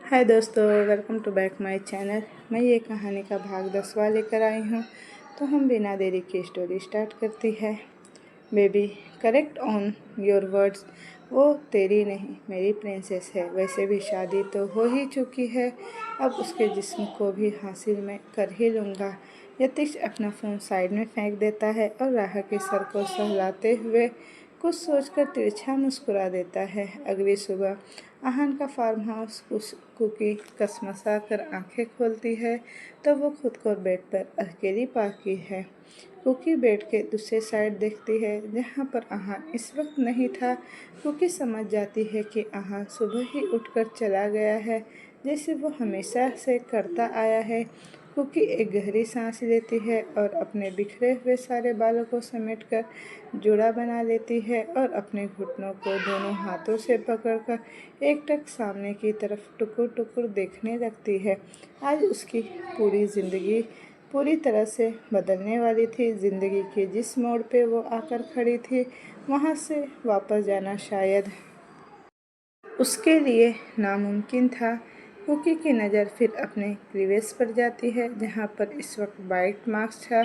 हाय दोस्तों, welcome to back my channel. मैं ये कहानी का भाग 10वां लेकर आई हूँ। तो हम बिना देरी की स्टोरी स्टार्ट करती है। Baby, correct on your words. वो तेरी नहीं, मेरी प्रिंसेस है। वैसे भी शादी तो हो ही चुकी है, अब उसके जिस्म को भी हासिल मैं कर ही लूँगा। यतीश अपना फ़ोन साइड में फेंक देता है और राह के सर को सहलाते हुए कुछ सोचकर तिरछा मुस्कुरा देता है। अगली सुबह आहन का फार्म हाउस कुकी कसमसा कर आंखें खोलती है तो वो खुद को बेड पर अकेली पाती है। कुकी बेड के दूसरे साइड देखती है जहाँ पर आहन इस वक्त नहीं था। कुकी समझ जाती है कि आहन सुबह ही उठकर चला गया है, जैसे वो हमेशा से करता आया है। कुकी एक गहरी सांस लेती है और अपने बिखरे हुए सारे बालों को समेटकर जोड़ा बना लेती है और अपने घुटनों को दोनों हाथों से पकड़कर एकटक सामने की तरफ टुकुर टुकुर देखने लगती है। आज उसकी पूरी ज़िंदगी पूरी तरह से बदलने वाली थी। ज़िंदगी के जिस मोड़ पे वो आकर खड़ी थी, वहाँ से वापस जाना शायद उसके लिए नामुमकिन था। कुकी की नज़र फिर अपने क्लीवेज पर जाती है, जहाँ पर इस वक्त वाइट मार्क्स था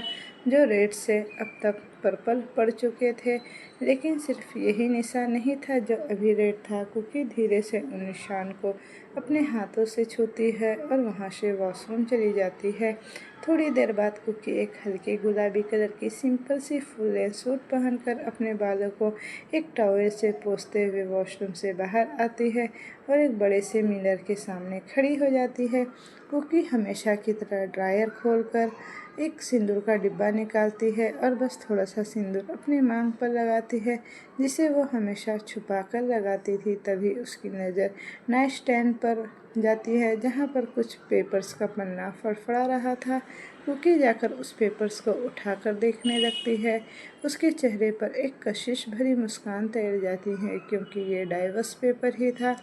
जो रेड से अब तक पर्पल पड़ चुके थे। लेकिन सिर्फ यही निशान नहीं था जो अभी रेड था। कुकी धीरे से उन निशान को अपने हाथों से छूती है और वहाँ से वॉशरूम चली जाती है। थोड़ी देर बाद कुकी एक हल्के गुलाबी कलर की सिंपल सी फुल लेंथ सूट पहनकर अपने बालों को एक टॉवेल से पोंछते हुए वॉशरूम से बाहर आती है और एक बड़े से मिरर के सामने खड़ी हो जाती है। कुकी हमेशा की तरह ड्रायर खोलकर एक सिंदूर का डिब्बा निकालती है और बस थोड़ा सा सिंदूर अपनी मांग पर लगाती है, जिसे वो हमेशा छुपा कर लगाती थी। तभी उसकी नज़र नाइट स्टैंड पर जाती है, जहाँ पर कुछ पेपर्स का पन्ना फड़फड़ा रहा था। कुकी जाकर उस पेपर्स को उठाकर देखने लगती है। उसके चेहरे पर एक कशिश भरी मुस्कान तैर जाती है, क्योंकि ये डाइवर्स पेपर ही था।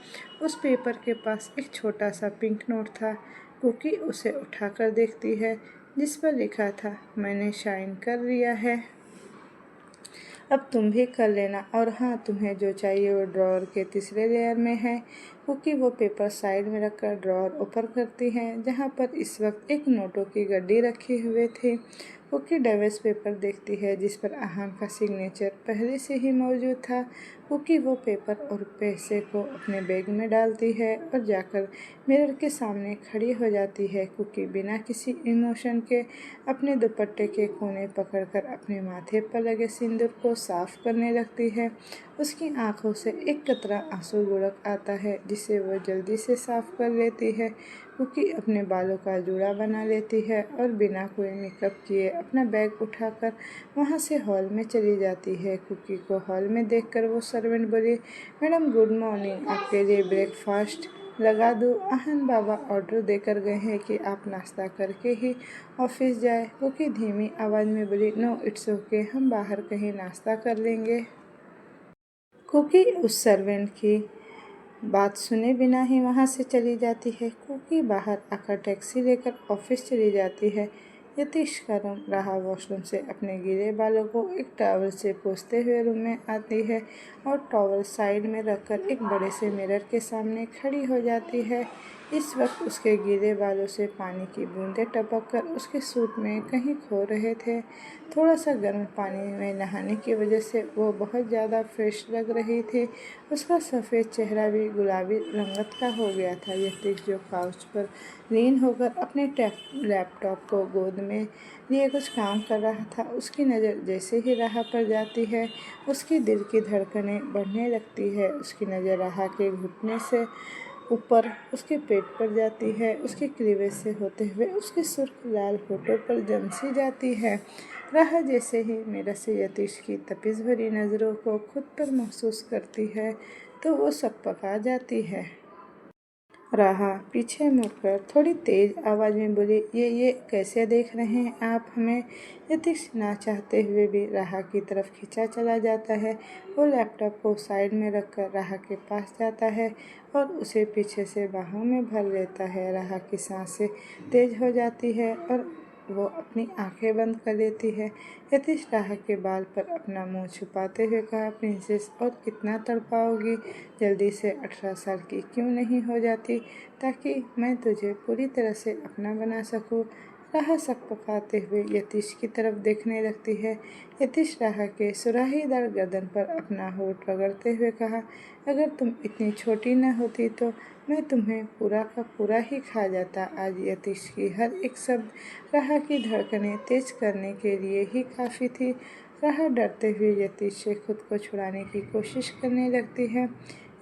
उस पेपर के पास एक छोटा सा पिंक नोट था। कुकी उसे उठाकर देखती है, जिस पर लिखा था, मैंने साइन कर लिया है, अब तुम भी कर लेना। और हाँ, तुम्हें जो चाहिए वो ड्रॉअर के तीसरे लेयर में है। कुकी वो पेपर साइड में रखकर ड्रॉअर ऊपर करती है, जहाँ पर इस वक्त एक नोटों की गड्डी रखी हुए थी। कुकी डाइवर्स पेपर देखती है, जिस पर आहन का सिग्नेचर पहले से ही मौजूद था। कुकी वो पेपर और पैसे को अपने बैग में डालती है और जाकर मिरर के सामने खड़ी हो जाती है। कुकी बिना किसी इमोशन के अपने दुपट्टे के कोने पकड़कर अपने माथे पर लगे सिंदूर को साफ करने लगती है। उसकी आंखों से एक कतरा आंसू लुढ़क आता है, जिसे वो जल्दी से साफ कर लेती है। कुकी अपने बालों का जूड़ा बना लेती है और बिना कोई मेकअप किए अपना बैग उठाकर वहाँ से हॉल में चली जाती है। कुकी को हॉल में देखकर वो सर्वेंट बोली, मैडम गुड मॉर्निंग, आपके लिए ब्रेकफास्ट लगा दूँ? आहन बाबा ऑर्डर देकर गए हैं कि आप नाश्ता करके ही ऑफिस जाए। कुकी धीमी आवाज़ में बोली, नो इट्स ओके, हम बाहर कहीं नाश्ता कर लेंगे। कुकी उस सर्वेंट की बात सुने बिना ही वहाँ से चली जाती है। कुकी बाहर आकर टैक्सी लेकर ऑफिस चली जाती है। यतीश का रूम रहा वॉशरूम से अपने गीले बालों को एक टॉवल से पोंछते हुए रूम में आती है और टॉवल साइड में रखकर एक बड़े से मिरर के सामने खड़ी हो जाती है। इस वक्त उसके गीले बालों से पानी की बूंदें टपक कर उसके सूट में कहीं खो रहे थे। थोड़ा सा गर्म पानी में नहाने की वजह से वो बहुत ज़्यादा फ्रेश लग रही थी। उसका सफ़ेद चेहरा भी गुलाबी रंगत का हो गया था। यतीश जो काउच पर लीन होकर अपने लैपटॉप को गोद में लिए कुछ काम कर रहा था, उसकी नज़र जैसे ही राह पर जाती है, उसकी दिल की धड़कनें बढ़ने लगती है। उसकी नज़र राह के घुटने से ऊपर उसके पेट पर जाती है, उसके क्लीवेज से होते हुए उसके सुर्ख लाल होठों पर जम सी जाती है। राह जैसे ही मिरर से यतीश की तपिश भरी नज़रों को खुद पर महसूस करती है, तो वो सकपका जाती है। राहा पीछे मुड़कर थोड़ी तेज आवाज़ में बोली, ये कैसे देख रहे हैं आप हमें? यतीश ना चाहते हुए भी राहा की तरफ खींचा चला जाता है। वो लैपटॉप को साइड में रखकर राहा के पास जाता है और उसे पीछे से बाहों में भर लेता है। राहा की सांसें तेज हो जाती है और वो अपनी आंखें बंद कर लेती है। यतीश राहा के बाल पर अपना मुंह छुपाते हुए कहा, प्रिंसेस और कितना तड़पाओगी? जल्दी से 18 साल की क्यों नहीं हो जाती ताकि मैं तुझे पूरी तरह से अपना बना सकूं? राहा सकपकाते हुए यतीश की तरफ देखने लगती है। यतीश राहा के सुराहीदार गर्दन पर अपना होठ रगड़ते हुए कहा, अगर तुम इतनी छोटी न होती तो मैं तुम्हें पूरा का पूरा ही खा जाता। आज यतीश की हर एक शब्द राहा की धड़कनें तेज करने के लिए ही काफ़ी थी। राहा डरते हुए यतीश से खुद को छुड़ाने की कोशिश करने लगती है।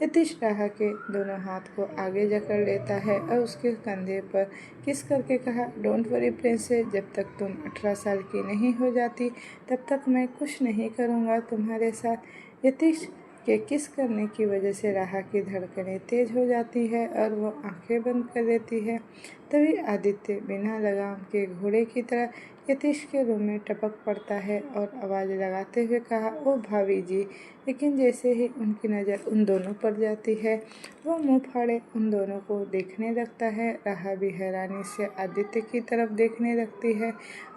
यतीश राहा के दोनों हाथ को आगे जकड़ लेता है और उसके कंधे पर किस करके कहा, डोंट वरी प्रिंसेस, जब तक तुम 18 साल की नहीं हो जाती तब तक मैं कुछ नहीं करूँगा तुम्हारे साथ। यतीश के किस करने की वजह से राहा की धड़कनें तेज हो जाती है और वो आंखें बंद कर देती है। तभी आदित्य बिना लगाम के घोड़े की तरह यतीश के रूम में टपक पड़ता है और आवाज़ लगाते हुए कहा, ओ भाभी जी। लेकिन जैसे ही उनकी नज़र उन दोनों पर जाती है वो मुंह फाड़े उन दोनों को देखने लगता है। राहा भी हैरानी से आदित्य की तरफ देखने लगती है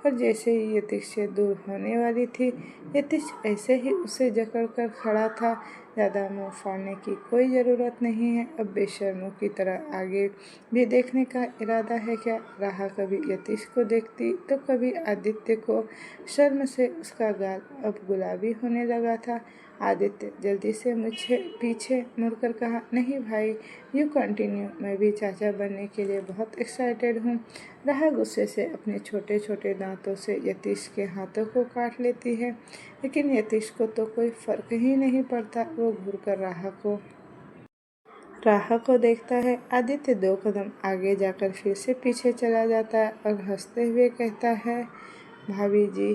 और जैसे ही यतीश से दूर होने वाली थी, यतीश ऐसे ही उसे जकड़ कर खड़ा था। ज़्यादा मुंह फाड़ने की कोई ज़रूरत नहीं है, अब बेशर्मों की तरह आगे भी देखने का इरादा है क्या? राहा कभी यतीश को देखती तो कभी आदित्य को। शर्म से उसका गाल अब गुलाबी होने लगा था। आदित्य जल्दी से मुझे पीछे मुड़कर कहा, नहीं भाई, यू कंटिन्यू, मैं भी चाचा बनने के लिए बहुत एक्साइटेड हूँ। राहा गुस्से से अपने छोटे छोटे दांतों से यतीश के हाथों को काट लेती है, लेकिन यतीश को तो कोई फर्क ही नहीं पड़ता। वो घूरकर राहा को देखता है। आदित्य 2 कदम आगे जाकर फिर से पीछे चला जाता है और हंसते हुए कहता है, भाभी जी।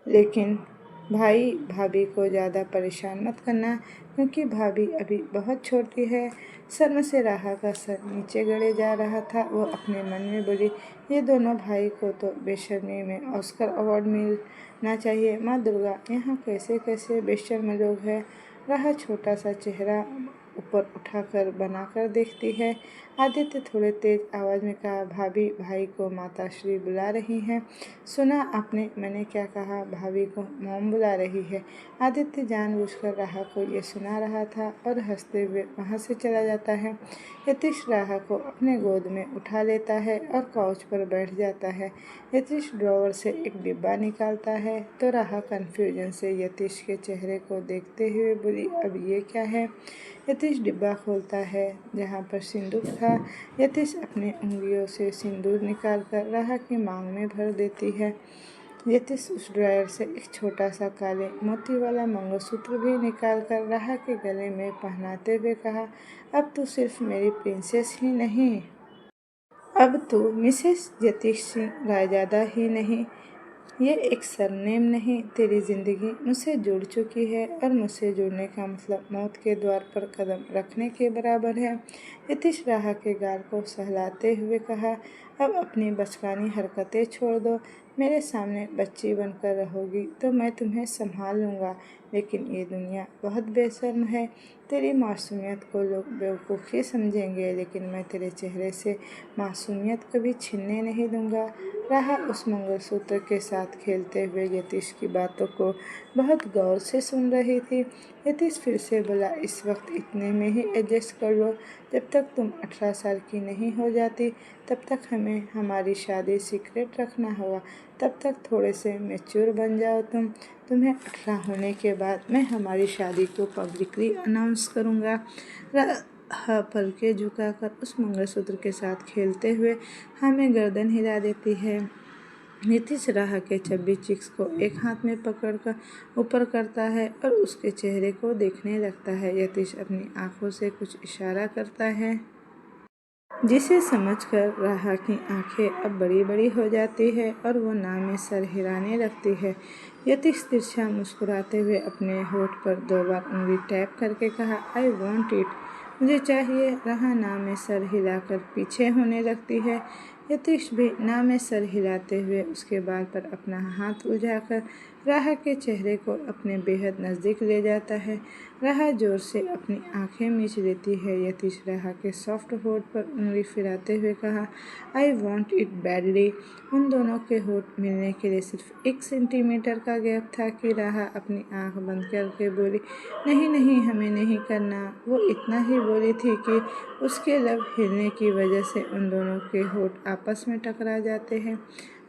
लेकिन भाई भाभी को ज़्यादा परेशान मत करना क्योंकि भाभी अभी बहुत छोटी है। शर्म से राहा का सर नीचे गड़े जा रहा था। वो अपने मन में बोली, ये दोनों भाई को तो बेशर्मी में ऑस्कर अवार्ड मिलना चाहिए। माँ दुर्गा, यहाँ कैसे कैसे बेशर्म लोग हैं। राहा छोटा सा चेहरा ऊपर उठाकर बनाकर देखती है। आदित्य थोड़े तेज आवाज़ में कहा, भाभी, भाई को माताश्री बुला रही हैं। सुना आपने मैंने क्या कहा? भाभी को मॉम बुला रही है। आदित्य जानबूझकर राहा को ये सुना रहा था और हंसते हुए वहाँ से चला जाता है। यतीश राहा को अपने गोद में उठा लेता है और काउच पर बैठ जाता है। यतीश ड्रॉवर से एक डिब्बा निकालता है तो राहा कन्फ्यूजन से यतीश के चेहरे को देखते हुए बोली, अब ये क्या है? यतीश डिब्बा खोलता है जहाँ पर सिंदूर था। यतीश अपनी उंगलियों से सिंदूर निकालकर राहा की मांग में भर देती है। यतीश उस ड्रायर से एक छोटा सा काले मोती वाला मंगलसूत्र भी निकालकर राहा के गले में पहनाते हुए कहा, अब तो सिर्फ मेरी प्रिंसेस ही नहीं, अब तो मिसेस यतीश सिंह रायजादा ही नहीं, ये एक सरनेम नहीं, तेरी ज़िंदगी मुझसे जुड़ चुकी है और मुझसे जुड़ने का मतलब मौत के द्वार पर कदम रखने के बराबर है। यतीश राहा के गाल को सहलाते हुए कहा, अब अपनी बचकानी हरकतें छोड़ दो। मेरे सामने बच्ची बनकर रहोगी तो मैं तुम्हें संभाल लूँगा, लेकिन ये दुनिया बहुत बेशर्म है। तेरी मासूमियत को लोग बेवकूफ़ी समझेंगे, लेकिन मैं तेरे चेहरे से मासूमियत कभी छीनने नहीं दूँगा। राहा उस मंगलसूत्र के साथ खेलते हुए यतीश की बातों को बहुत गौर से सुन रही थी। यतीश फिर से बोला, इस वक्त इतने में ही एडजस्ट कर लो। जब तक तुम 18 साल की नहीं हो जाती तब तक हमें हमारी शादी सीक्रेट रखना होगा। तब तक थोड़े से मैच्योर बन जाओ तुम्हें 18 होने के बाद मैं हमारी शादी को पब्लिकली अनाउंस करूँगा। राहा पलकें झुकाकर उस मंगलसूत्र के साथ खेलते हुए हमें गर्दन हिला देती है। यतीश राहा के चब्बी चिक्स को एक हाथ में पकड़कर ऊपर करता है और उसके चेहरे को देखने लगता है। यतीश अपनी आंखों से कुछ इशारा करता है जिसे समझकर राहा की आंखें अब बड़ी बड़ी हो जाती है और वो नाव में सर हिलाने लगती है। यतीश तिरछा मुस्कुराते हुए अपने होठ पर 2 बार उंगली टैप करके कहा, आई वॉन्ट इट, मुझे चाहिए। राहा नाव में सर हिलाकर पीछे होने लगती है। यतीश भी ना में सर हिलाते हुए उसके बाल पर अपना हाथ उलझाकर राहा के चेहरे को अपने बेहद नज़दीक ले जाता है। राहा जोर से अपनी आंखें मीच लेती है। यतीश राहा के सॉफ्ट होठ पर उंगली फिराते हुए कहा, आई वॉन्ट इट बैडली। उन दोनों के होठ मिलने के लिए सिर्फ 1 सेंटीमीटर का गैप था कि राहा अपनी आंख बंद करके बोली, नहीं नहीं, हमें नहीं करना। वो इतना ही बोली थी कि उसके लब हिलने की वजह से उन दोनों के होठ आपस में टकरा जाते हैं।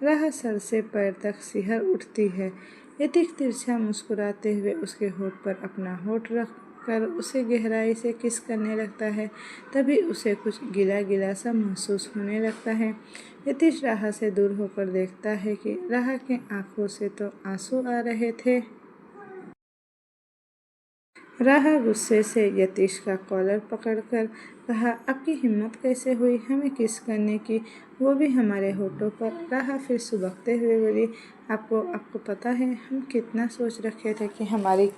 राह सर से पैर तक सिहर उठती है। यतीश तिरछा मुस्कुराते हुए उसके होठ पर अपना होठ रख कर उसे गहराई से किस करने लगता है। तभी उसे कुछ गिला गिला सा महसूस होने लगता है। यतीश राह से दूर होकर देखता है कि राह के आंखों से तो आंसू आ रहे थे। राह गुस्से से यतीश का कॉलर पकड़कर कहा, आपकी हिम्मत कैसे हुई हमें किस करने की, वो भी हमारे होठों पर। राह फिर सुबकते हुए बोली, आपको पता है हम कितना सोच रखे थे कि हमारी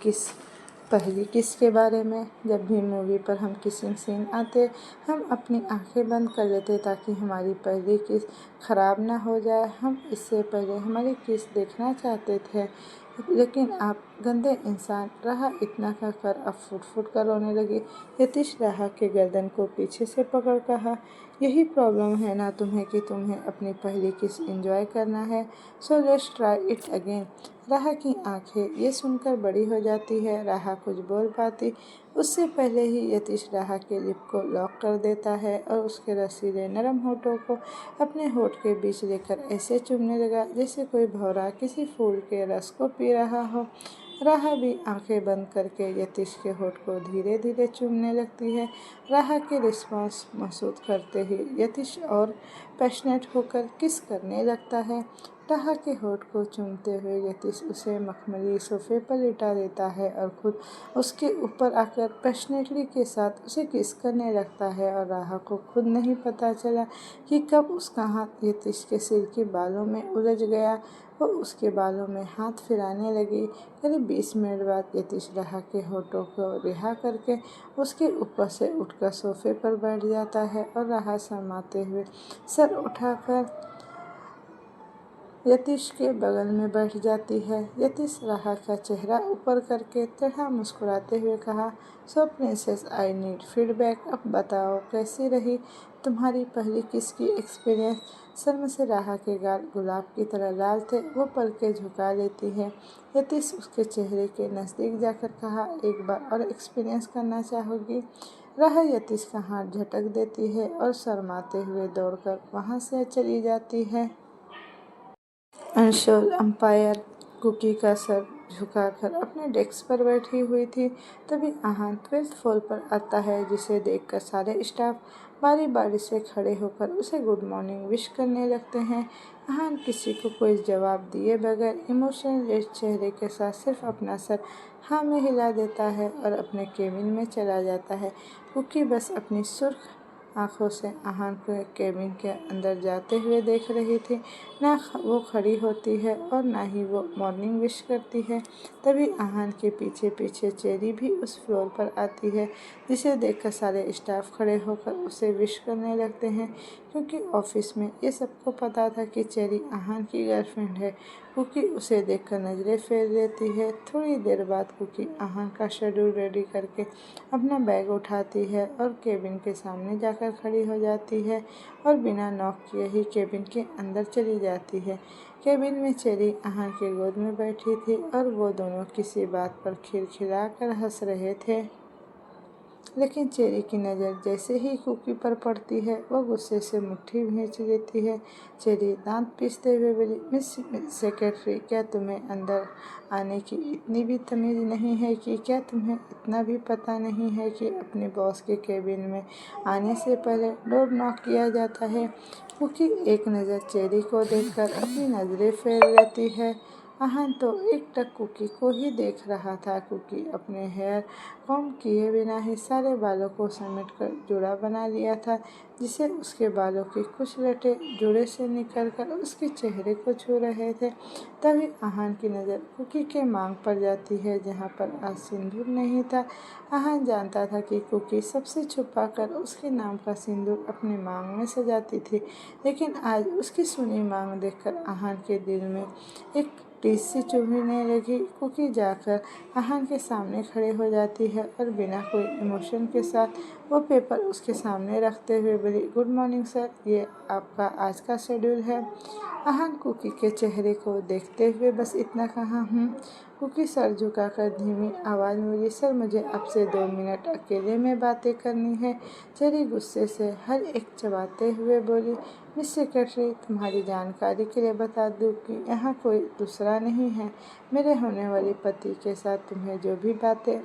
पहली किस के बारे में। जब भी मूवी पर हम किसिंग सीन आते हम अपनी आंखें बंद कर लेते ताकि हमारी पहली किस खराब ना हो जाए। हम इससे पहले हमारी किस देखना चाहते थे, लेकिन आप गंदे इंसान। राह इतना कहकर अब फुट फुट कर रोने लगी। यतीश राह के गर्दन को पीछे से पकड़ कहा, यही प्रॉब्लम है ना तुम्हें कि तुम्हें अपनी पहली किस एंजॉय करना है। So let's try it again. राह की आंखें ये सुनकर बड़ी हो जाती है। राह कुछ बोल पाती उससे पहले ही यतीश राह के लिप को लॉक कर देता है और उसके रसीले नरम होठों को अपने होठ के बीच लेकर ऐसे चूमने लगा जैसे कोई भौरा किसी फूल के रस को पी रहा हो। राह भी आंखें बंद करके यतीश के होठ को धीरे धीरे चूमने लगती है। राह के रिस्पॉन्स महसूस करते ही यतीश और पैशनेट होकर किस करने लगता है। राह के होठ को चूमते हुए यतीश उसे मखमली सोफे पर लिटा देता है और खुद उसके ऊपर आकर पैशनेटली के साथ उसे किस करने लगता है और राह को खुद नहीं पता चला कि कब उसका हाथ यतीश के सिर के बालों में उलझ गया। वो उसके बालों में हाथ फिराने लगी। करीब 20 मिनट बाद यतीश राह के होठों को रिहा करके उसके ऊपर से उठकर सोफे पर बैठ जाता है और राह शर्माते हुए सर उठाकर यतीश के बगल में बैठ जाती है। यतीश राह का चेहरा ऊपर करके टेढ़ा मुस्कुराते हुए कहा, सो प्रिंसेस, आई नीड फीडबैक। अब बताओ कैसी रही तुम्हारी पहली किस की एक्सपीरियंस। शर्म से राह के गाल गुलाब की तरह लाल थे। वो पलकें झुका लेती है। यतीश उसके चेहरे के नज़दीक जाकर कहा, एक बार और एक्सपीरियंस करना चाहोगी। राह यतीश का हाथ झटक देती है और शर्माते हुए दौड़कर वहाँ से चली जाती है। अंशुल अंपायर कुकी का सर झुकाकर अपने डेस्क पर बैठी हुई थी। तभी आहान 12th फ्लोर पर आता है, जिसे देखकर सारे स्टाफ बारी बारी से खड़े होकर उसे गुड मॉर्निंग विश करने लगते हैं। आहान किसी को कोई जवाब दिए बगैर इमोशनलेस चेहरे के साथ सिर्फ अपना सर हाँ में हिला देता है और अपने केबिन में चला जाता है। कुकी बस अपनी सुर्ख आंखों से आहान को केबिन के अंदर जाते हुए देख रही थी। ना वो खड़ी होती है और ना ही वो मॉर्निंग विश करती है। तभी आहान के पीछे पीछे चेरी भी उस फ्लोर पर आती है, जिसे देखकर सारे स्टाफ खड़े होकर उसे विश करने लगते हैं, क्योंकि ऑफिस में ये सबको पता था कि चेरी आहान की गर्लफ्रेंड है। कुकी उसे देखकर नज़रें फेर लेती है। थोड़ी देर बाद कुकी आहान का शेड्यूल रेडी करके अपना बैग उठाती है और केबिन के सामने जाकर खड़ी हो जाती है और बिना नॉक किए ही केबिन के अंदर चली जाती है। केबिन में चेरी आहान के गोद में बैठी थी और वो दोनों किसी बात पर खिलखिलाकर हंस रहे थे। लेकिन चेरी की नज़र जैसे ही कुकी पर पड़ती है वो गुस्से से मुट्ठी भींच लेती है। चेरी दांत पीसते हुए बोली, मिस सेक्रेटरी, क्या तुम्हें अंदर आने की इतनी भी तमीज़ नहीं है कि क्या तुम्हें इतना भी पता नहीं है कि अपने बॉस के केबिन में आने से पहले डोर नॉक किया जाता है। कुकी एक नज़र चेरी को देखकर अपनी नज़रें फेर लेती है आहान तो एकटक कुकी को ही देख रहा था। कुकी अपने हेयर कॉम्ब किए बिना ही सारे बालों को समेटकर जोड़ा बना लिया था, जिसे उसके बालों की कुछ लटे जोड़े से निकलकर उसके चेहरे को छू रहे थे। तभी आहान की नज़र कुकी के मांग पर जाती है, जहाँ पर आज सिंदूर नहीं था। आहान जानता था कि कुकी सबसे छुपाकर उसके नाम का सिंदूर अपनी मांग में सजाती थी, लेकिन आज उसकी सुनी मांग देखकर आहान के दिल में एक टीस सी चुभने लगी। कुकी जाकर आहान के सामने खड़े हो जाती है और बिना कोई इमोशन के साथ वो पेपर उसके सामने रखते हुए बोली, गुड मॉर्निंग सर, ये आपका आज का शेड्यूल है। आहान कुकी के चेहरे को देखते हुए बस इतना कहा, कुकी सर झुकाकर धीमी आवाज़ में बोली, सर मुझे आपसे 2 मिनट अकेले में बातें करनी है। चेरी गुस्से से हर एक चबाते हुए बोली, मिस सेक्रेटरी, तुम्हारी जानकारी के लिए बता दूं कि यहाँ कोई दूसरा नहीं है। मेरे होने वाले पति के साथ तुम्हें जो भी बातें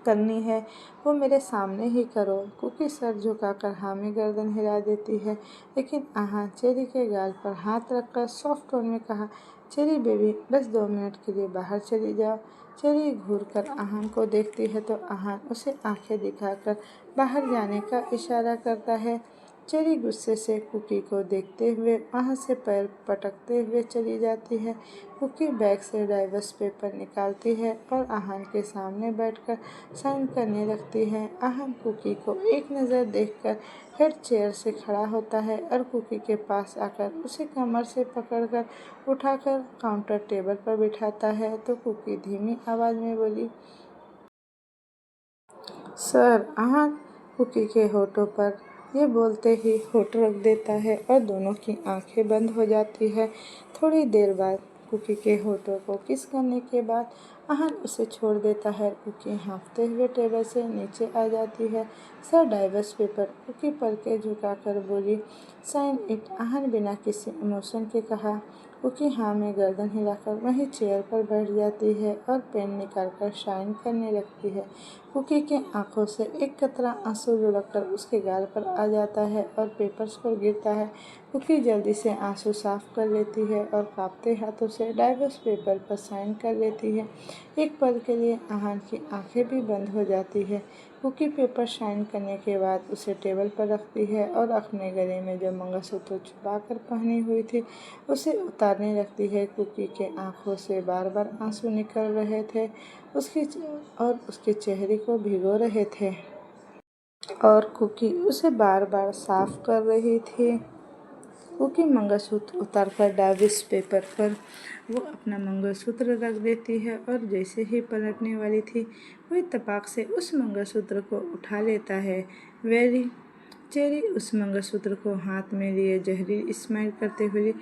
करनी है वो मेरे सामने ही करो। कुकी सर झुकाकर हाँ में गर्दन हिला देती है, लेकिन आहान चेरी के गाल पर हाथ रखकर सॉफ्ट टोन में कहा, चेरी बेबी, बस 2 मिनट के लिए बाहर चली जाओ। चेरी घूरकर आहान को देखती है तो आहान उसे आंखें दिखाकर बाहर जाने का इशारा करता है। चेरी गुस्से से कुकी को देखते हुए वहाँ से पैर पटकते हुए चली जाती है। कुकी बैग से डाइवर्स पेपर निकालती है और आहान के सामने बैठकर साइन करने लगती है। आहान कुकी को एक नज़र देखकर हेड चेयर से खड़ा होता है और कुकी के पास आकर उसे कमर से पकड़कर उठाकर काउंटर टेबल पर बिठाता है तो कुकी धीमी आवाज़ में बोली, सर। आहान कुकी के होठों पर ये बोलते ही होठ रख देता है और दोनों की आंखें बंद हो जाती है। थोड़ी देर बाद कुकी के होठों को किस करने के बाद आहान उसे छोड़ देता है। कुकी हाँफते हुए टेबल से नीचे आ जाती है। Sir, diverse paper. कुकी पलकें झुकाकर बोली, साइन इट। आहान बिना किसी इमोशन के कहा। कुकी हाँ में गर्दन हिलाकर वहीं चेयर पर बैठ जाती है और पेन निकालकर साइन करने लगती है। कुकी के आंखों से एक कतरा आंसू लुढ़ककर उसके गाल पर आ जाता है और पेपर्स पर गिरता है। कुकी जल्दी से आंसू साफ कर लेती है और कांपते हाथों से डाइवर्स पेपर पर साइन कर लेती है। एक पल के लिए आहान की आंखें भी बंद हो जाती है। कुकी पेपर साइन करने के बाद उसे टेबल पर रखती है और अपने गले में जो मंगलसूत्र छुपा कर पहनी हुई थी उसे उतारने लगती है। कुकी के आंखों से बार बार आंसू निकल रहे थे और उसके चेहरे को भिगो रहे थे और कुकी उसे बार बार साफ कर रही थी। कुकी मंगलसूत्र उतारकर डाइवर्स पेपर पर वो अपना मंगलसूत्र रख देती है और जैसे ही पलटने वाली थी वही तपाक से उस मंगलसूत्र को उठा लेता है। चेरी उस मंगलसूत्र को हाथ में लिए जहरी स्माइल करते हुए,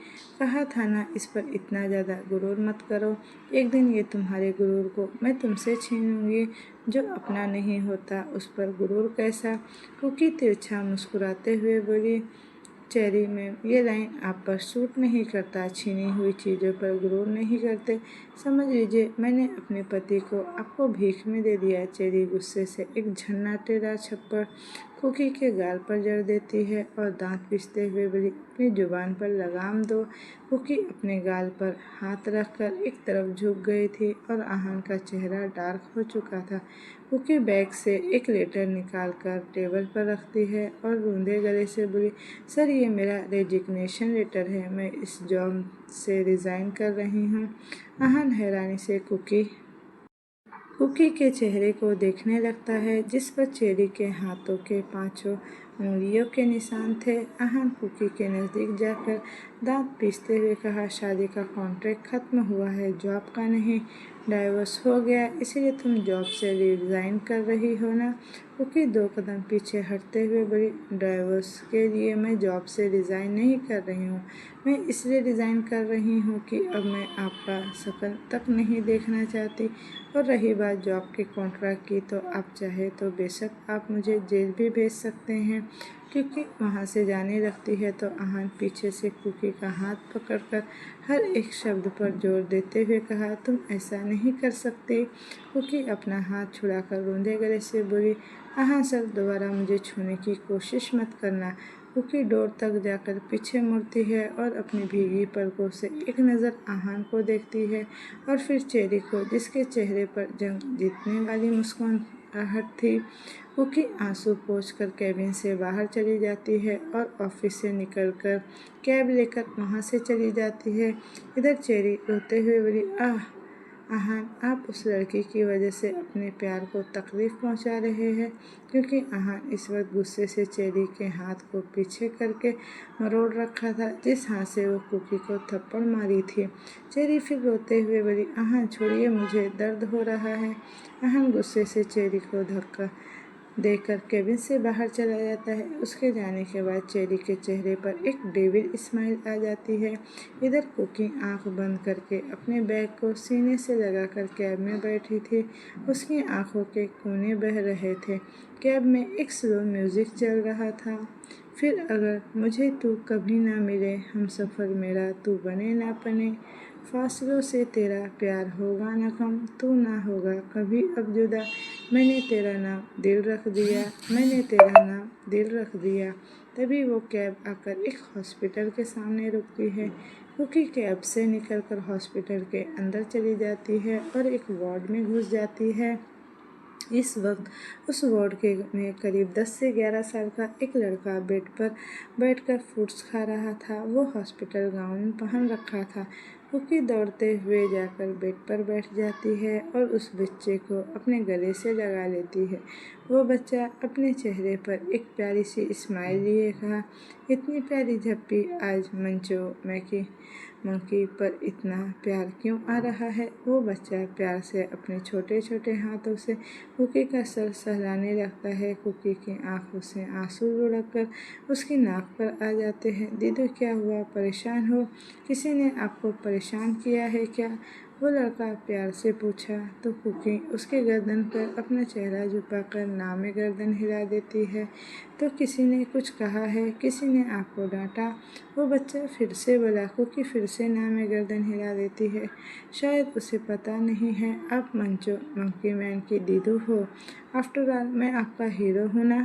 कहा था ना, इस पर इतना ज़्यादा गुरूर मत करो। एक दिन ये तुम्हारे गुरूर को मैं तुमसे छीनूंगी। जो अपना नहीं होता उस पर गुरूर कैसा। कुकी तिरछा मुस्कुराते हुए बोली, चेरी मैम, ये लाइन आप पर सूट नहीं करता। छीनी हुई चीज़ों पर गुरूर नहीं करते। समझ लीजिए मैंने अपने पति को आपको भीख में दे दिया। चेरी गुस्से से एक झन्नाटेदार छप्पड़ कुकी के गाल पर जड़ देती है और दांत पीसते हुए बोली, अपनी जुबान पर लगाम दो। कुकी अपने गाल पर हाथ रखकर एक तरफ झुक गई थी और आहान का चेहरा डार्क हो चुका था। कुकी बैग से एक लेटर निकालकर टेबल पर रखती है और रूंधे गले से बोली, सर, ये मेरा रेजिग्नेशन लेटर है। मैं इस जॉब से रिज़ाइन कर रही हूँ। आहान हैरानी से कुकी के चेहरे को देखने लगता है, जिस पर चेरी के हाथों के 5 उंगलियों के निशान थे। आहान कुकी के नज़दीक जाकर दांत पीसते हुए कहा, शादी का कॉन्ट्रैक्ट खत्म हुआ है, जॉब का नहीं। डाइवोर्स हो गया, इसलिए तुम जॉब से रिज़ाइन कर रही हो ना। कुकी 2 कदम पीछे हटते हुए बोली, डाइवोर्स के लिए मैं जॉब से रिज़ाइन नहीं कर रही हूँ। मैं इसलिए रिज़ाइन कर रही हूँ कि अब मैं आपका शक्ल तक नहीं देखना चाहती। और रही बात जॉब के कॉन्ट्रैक्ट की, तो आप चाहे तो बेशक आप मुझे जेल भी भेज सकते हैं। क्योंकि वहाँ से जाने लगती है तो आहान पीछे से कुकी का हाथ पकड़कर हर एक शब्द पर जोर देते हुए कहा, तुम ऐसा नहीं कर सकती। कुकी अपना हाथ छुड़ाकर रूंधे गले से बोली, आहान सर, दोबारा मुझे छूने की कोशिश मत करना। कुकी डोर तक जाकर पीछे मुड़ती है और अपनी भीगी पलकों से एक नज़र आहान को देखती है और फिर चेरी को, जिसके चेहरे पर जंग जीतने वाली मुस्कुराहट थी। कुकी आंसू पोंछकर केबिन से बाहर चली जाती है और ऑफिस से निकलकर कैब लेकर वहाँ से चली जाती है। इधर चेरी रोते हुए बोली, आहान, आप उस लड़की की वजह से अपने प्यार को तकलीफ पहुंचा रहे हैं। क्योंकि आहान इस वक्त गुस्से से चेरी के हाथ को पीछे करके मरोड़ रखा था, जिस हाथ से वो कुकी को थप्पड़ मारी थी। चेरी फिर रोते हुए बोली, आहान छोड़िए, मुझे दर्द हो रहा है। आहान गुस्से से चेरी को धक्का देकर केबिन से बाहर चला जाता है। उसके जाने के बाद चेरी के चेहरे पर एक डेविल स्माइल आ जाती है। इधर कुकी आंख बंद करके अपने बैग को सीने से लगाकर कैब में बैठी थी। उसकी आंखों के कोने बह रहे थे। कैब में एक स्लो म्यूजिक चल रहा था। फिर अगर मुझे तू कभी ना मिले, हम सफ़र मेरा तू बने ना बने, फासलों से तेरा प्यार होगा न कम, तू ना होगा कभी अब जुदा, मैंने तेरा नाम दिल रख दिया, मैंने तेरा नाम दिल रख दिया। तभी वो कैब आकर एक हॉस्पिटल के सामने रुकती है। कुकी कैब से निकलकर हॉस्पिटल के अंदर चली जाती है और एक वार्ड में घुस जाती है। इस वक्त उस वार्ड में करीब 10 से 11 साल का एक लड़का बेड पर बैठकर फ्रूट्स खा रहा था। वो हॉस्पिटल गाउन पहन रखा था। कुकी दौड़ते हुए जाकर बेड पर बैठ जाती है और उस बच्चे को अपने गले से लगा लेती है। वो बच्चा अपने चेहरे पर एक प्यारी सी स्माइल लिए कहा, इतनी प्यारी झप्पी आज मंकी पर इतना प्यार क्यों आ रहा है। वो बच्चा प्यार से अपने छोटे छोटे हाथों से कुकी का सर सहलाने लगता है। कुकी की आंखों से आंसू लुढ़ककर उसकी नाक पर आ जाते हैं। दीदू, क्या हुआ, परेशान हो? किसी ने आपको परेशान किया है क्या? वो लड़का प्यार से पूछा तो कुकी उसके गर्दन पर अपना चेहरा झुकाकर नामे गर्दन हिला देती है। तो किसी ने कुछ कहा है? किसी ने आपको डांटा? वो बच्चा फिर से बोला। कुकी फिर से नामे गर्दन हिला देती है। शायद उसे पता नहीं है आप मंकी मैन की दीदू हो। आफ्टर ऑल मैं आपका हीरो हूँ ना।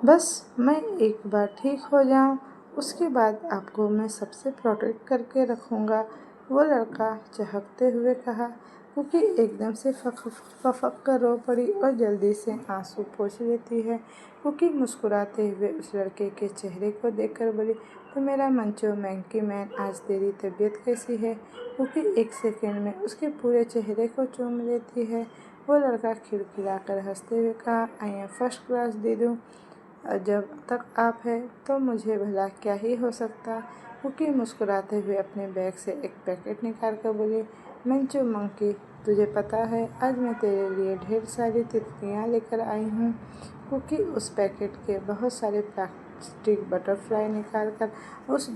बस मैं एक बार ठीक हो जाऊँ, उसके बाद आपको मैं सबसे प्रोटेक्ट करके रखूँगा, वो लड़का चहकते हुए कहा। कुकी एकदम से फफक कर रो पड़ी और जल्दी से आंसू पोंछ लेती है। कुकी मुस्कुराते हुए उस लड़के के चेहरे को देखकर बोली, तो मेरा मंकी मैन, आज तेरी तबीयत कैसी है? कुकी एक सेकंड में उसके पूरे चेहरे को चूम लेती है। वो लड़का खिलखिलाकर हंसते हुए कहा, आई एम फर्स्ट क्लास दीदू, जब तक आप है तो मुझे भला क्या ही हो सकता। कुकी मुस्कुराते हुए अपने बैग से एक पैकेट निकाल कर बोली, मंकी, तुझे पता है आज मैं तेरे लिए ढेर सारी तितलियाँ लेकर आई हूँ। कुकी उस पैकेट के बहुत सारे प्लास्टिक बटरफ्लाई निकाल कर उस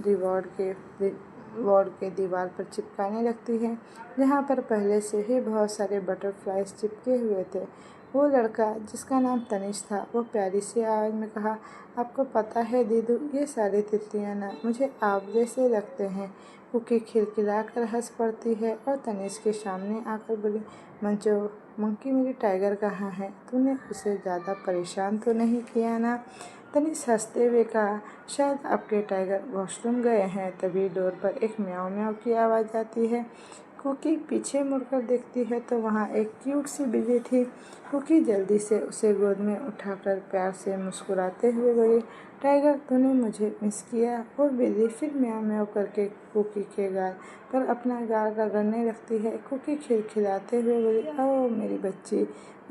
वार्ड के दीवार पर चिपकाने लगती है, जहाँ पर पहले से ही बहुत सारे बटरफ्लाइज चिपके हुए थे। वो लड़का, जिसका नाम तनिष था, वो प्यारी सी आवाज़ में कहा, आपको पता है दीदू, ये सारी तितलियाँ ना मुझे आप जैसे लगते हैं। कुकी खिलखिलाकर हंस पड़ती है और तनिष के सामने आकर बोली, मंकी मेरी टाइगर कहाँ है? तूने उसे ज़्यादा परेशान तो नहीं किया ना? तनिष हंसते हुए कहा, शायद आपके टाइगर वॉशरूम गए हैं। तभी डोर पर एक म्याऊं म्याऊं की आवाज़ आती है। कुकी पीछे मुड़कर देखती है तो वहाँ एक क्यूट सी बिल्ली थी। कुकी जल्दी से उसे गोद में उठाकर प्यार से मुस्कुराते हुए बोली, टाइगर, तूने मुझे मिस किया? वो बिल्ली फिर म्याऊं म्याऊं करके कुकी के गाल पर अपना गाल रगड़ने लगती है। कुकी खिलखिलाते हुए बोली, ओह मेरी बच्ची,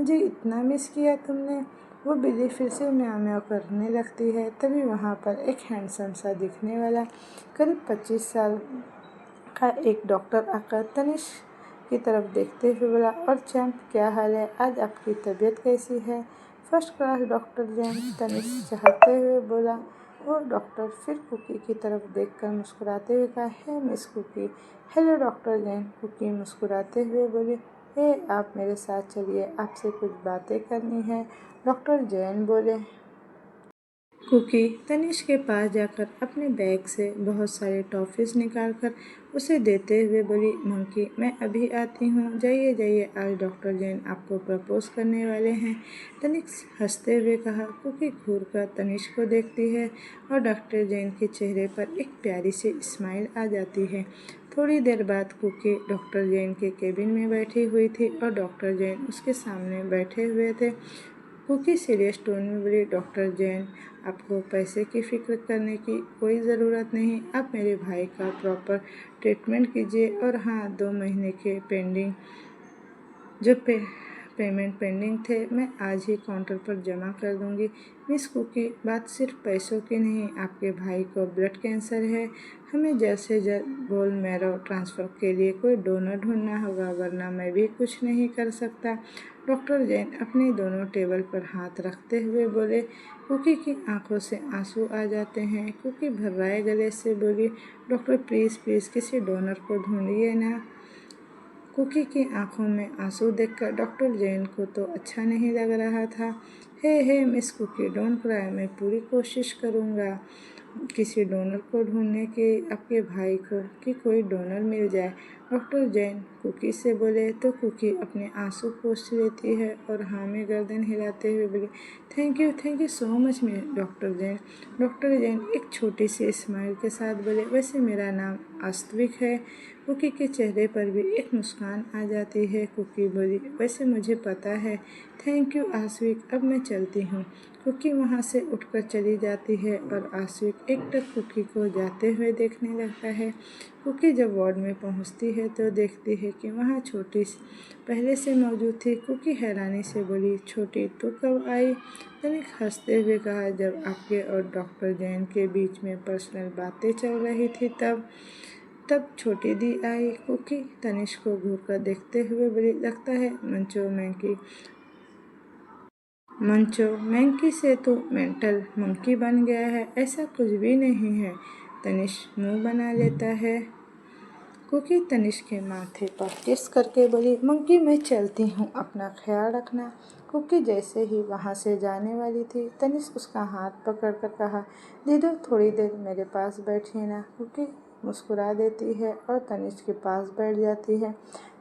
मुझे इतना मिस किया तुमने? वो बिल्ली फिर से म्याऊं म्याऊं करने लगती है। तभी वहाँ पर एक हैंडसम सा दिखने वाला करीब 25 साल का एक डॉक्टर आकर तनिष की तरफ देखते हुए बोला, और चैम्प, क्या हाल है? आज आपकी तबीयत कैसी है? First class doctor Jain, Tanish चहकते हुए बोला। वो डॉक्टर फिर कुकी की तरफ देखकर मुस्कुराते हुए कहा, hey miss Cookie. Hello doctor Jain, Cookie मुस्कुराते हुए बोली। आप मेरे साथ चलिए, आपसे कुछ बातें करनी है, डॉक्टर जैन बोले। कुकी तनिष के पास जाकर अपने बैग से बहुत सारे टॉफ़ीज़ निकालकर उसे देते हुए बोली, मंकी मैं अभी आती हूँ, जाइए जाइए, आज डॉक्टर जैन आपको प्रपोज करने वाले हैं। तनिष हंसते हुए कहा। कुकी घूरकर तनिष को देखती है और डॉक्टर जैन के चेहरे पर एक प्यारी सी स्माइल आ जाती है। थोड़ी देर बाद कुकी डॉक्टर जैन के केबिन में बैठी हुई थी और डॉक्टर जैन उसके सामने बैठे हुए थे। कुकी सीरियस टोन में बोली, डॉक्टर जैन आपको पैसे की फ़िक्र करने की कोई ज़रूरत नहीं, आप मेरे भाई का प्रॉपर ट्रीटमेंट कीजिए और हाँ, 2 महीने के जो पेमेंट पेंडिंग थे मैं आज ही काउंटर पर जमा कर दूंगी। मिस कुकी बात सिर्फ पैसों की नहीं, आपके भाई को ब्लड कैंसर है, हमें जल्द से जल्द बोन मैरो ट्रांसफ़र के लिए कोई डोनर ढूंढना होगा, वरना मैं भी कुछ नहीं कर सकता। डॉक्टर जैन अपनी दोनों टेबल पर हाथ रखते हुए बोले। कुकी की आंखों से आंसू आ जाते हैं। कुकी भर्राए गले से बोली, डॉक्टर प्लीज़ प्लीज़ किसी डोनर को ढूंढिए ना। कुकी की आंखों में आंसू देखकर डॉक्टर जैन को तो अच्छा नहीं लग रहा था। हे मिस कुकी, डोंट क्राई, मैं पूरी कोशिश करूँगा किसी डोनर को ढूंढने की आपके भाई को, कि कोई डोनर मिल जाए। डॉक्टर जैन कुकी से बोले तो कुकी अपने आंसू पोंछ लेती है और हाँ में गर्दन हिलाते हुए बोली, thank you so much doctor Jain. Doctor Jain एक छोटी सी स्माइल के साथ बोले, वैसे मेरा नाम आस्तिक है। कुकी के चेहरे पर भी एक मुस्कान आ जाती है। कुकी बोली, वैसे मुझे पता है, थैंक यू आस्तिक, अब मैं चलती हूँ। कुकी वहाँ से उठकर चली जाती है और आस्तिक एकटक कुकी को जाते हुए देखने लगता है। कुकी जब वार्ड में पहुँचती है तो देखती है कि वहाँ छोटी पहले से मौजूद थी। कुकी हैरानी से बोली, छोटी तू कब आई? तनिक हंसते हुए कहा, जब आपके और डॉक्टर जैन के बीच में पर्सनल बातें चल रही थी तब छोटी दी आई। कुकी तनिष को घूरकर देखते हुए बोली, लगता है मंचो मैंकी से तो मेंटल मंकी बन गया है, ऐसा कुछ भी नहीं है। तनिष मुंह बना लेता है। कुकी तनिष के माथे पर किस करके बोली, मंकी मैं चलती हूँ, अपना ख्याल रखना। कुकी जैसे ही वहाँ से जाने वाली थी, तनिष उसका हाथ पकड़कर कहा, दीदू थोड़ी देर मेरे पास बैठिए ना। कुकी मुस्कुरा देती है और तनिष के पास बैठ जाती है।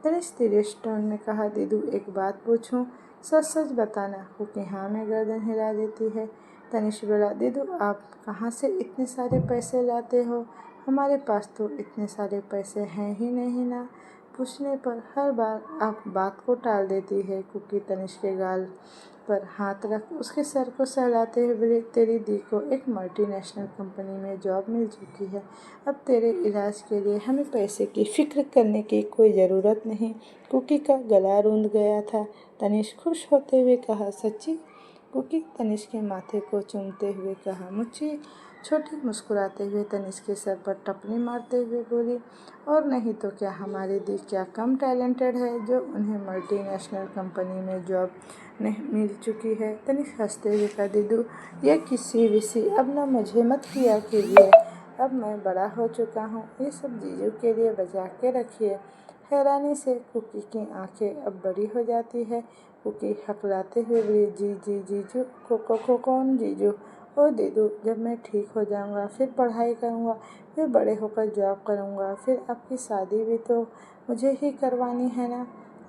तनिष सीरियस टोन में कहा, दीदू एक बात पूछूं, सच सच बताना। कुकी हाँ में गर्दन हिला देती है। तनिष बोला, दीदू आप कहाँ से इतने सारे पैसे लाते हो? हमारे पास तो इतने सारे पैसे हैं ही नहीं ना। पूछने पर हर बार आप बात को टाल देती है। कुकी तनिष के गाल पर हाथ रख उसके सर को सहलाते हुए बोली, तेरी दी को एक मल्टीनेशनल कंपनी में जॉब मिल चुकी है, अब तेरे इलाज के लिए हमें पैसे की फ़िक्र करने की कोई ज़रूरत नहीं। कुकी का गला रूंध गया था। तनिष खुश होते हुए कहा, सच्ची? कुकी तनिष के माथे को चूमते हुए कहा, मुझे। छोटी मुस्कुराते हुए तनिष के सर पर टपली मारते हुए बोली, और नहीं तो क्या, हमारी दी क्या कम टैलेंटेड है जो उन्हें मल्टीनेशनल कंपनी में जॉब नहीं मिल चुकी है। तनिष हंसते हुए कहा, दीदू ये किसी विसी अब ना मुझे मत किया कीजिए, अब मैं बड़ा हो चुका हूँ, ये सब जीजू के लिए बचा के रखिए। हैरानी से कुकी की आंखें अब बड़ी हो जाती है। कुकी हकलाते हुए बोली, जीजू कौन जीजू? ओ दीदू, जब मैं ठीक हो जाऊंगा फिर पढ़ाई करूंगा, फिर बड़े होकर जॉब करूंगा, फिर आपकी शादी भी तो मुझे ही करवानी है ना।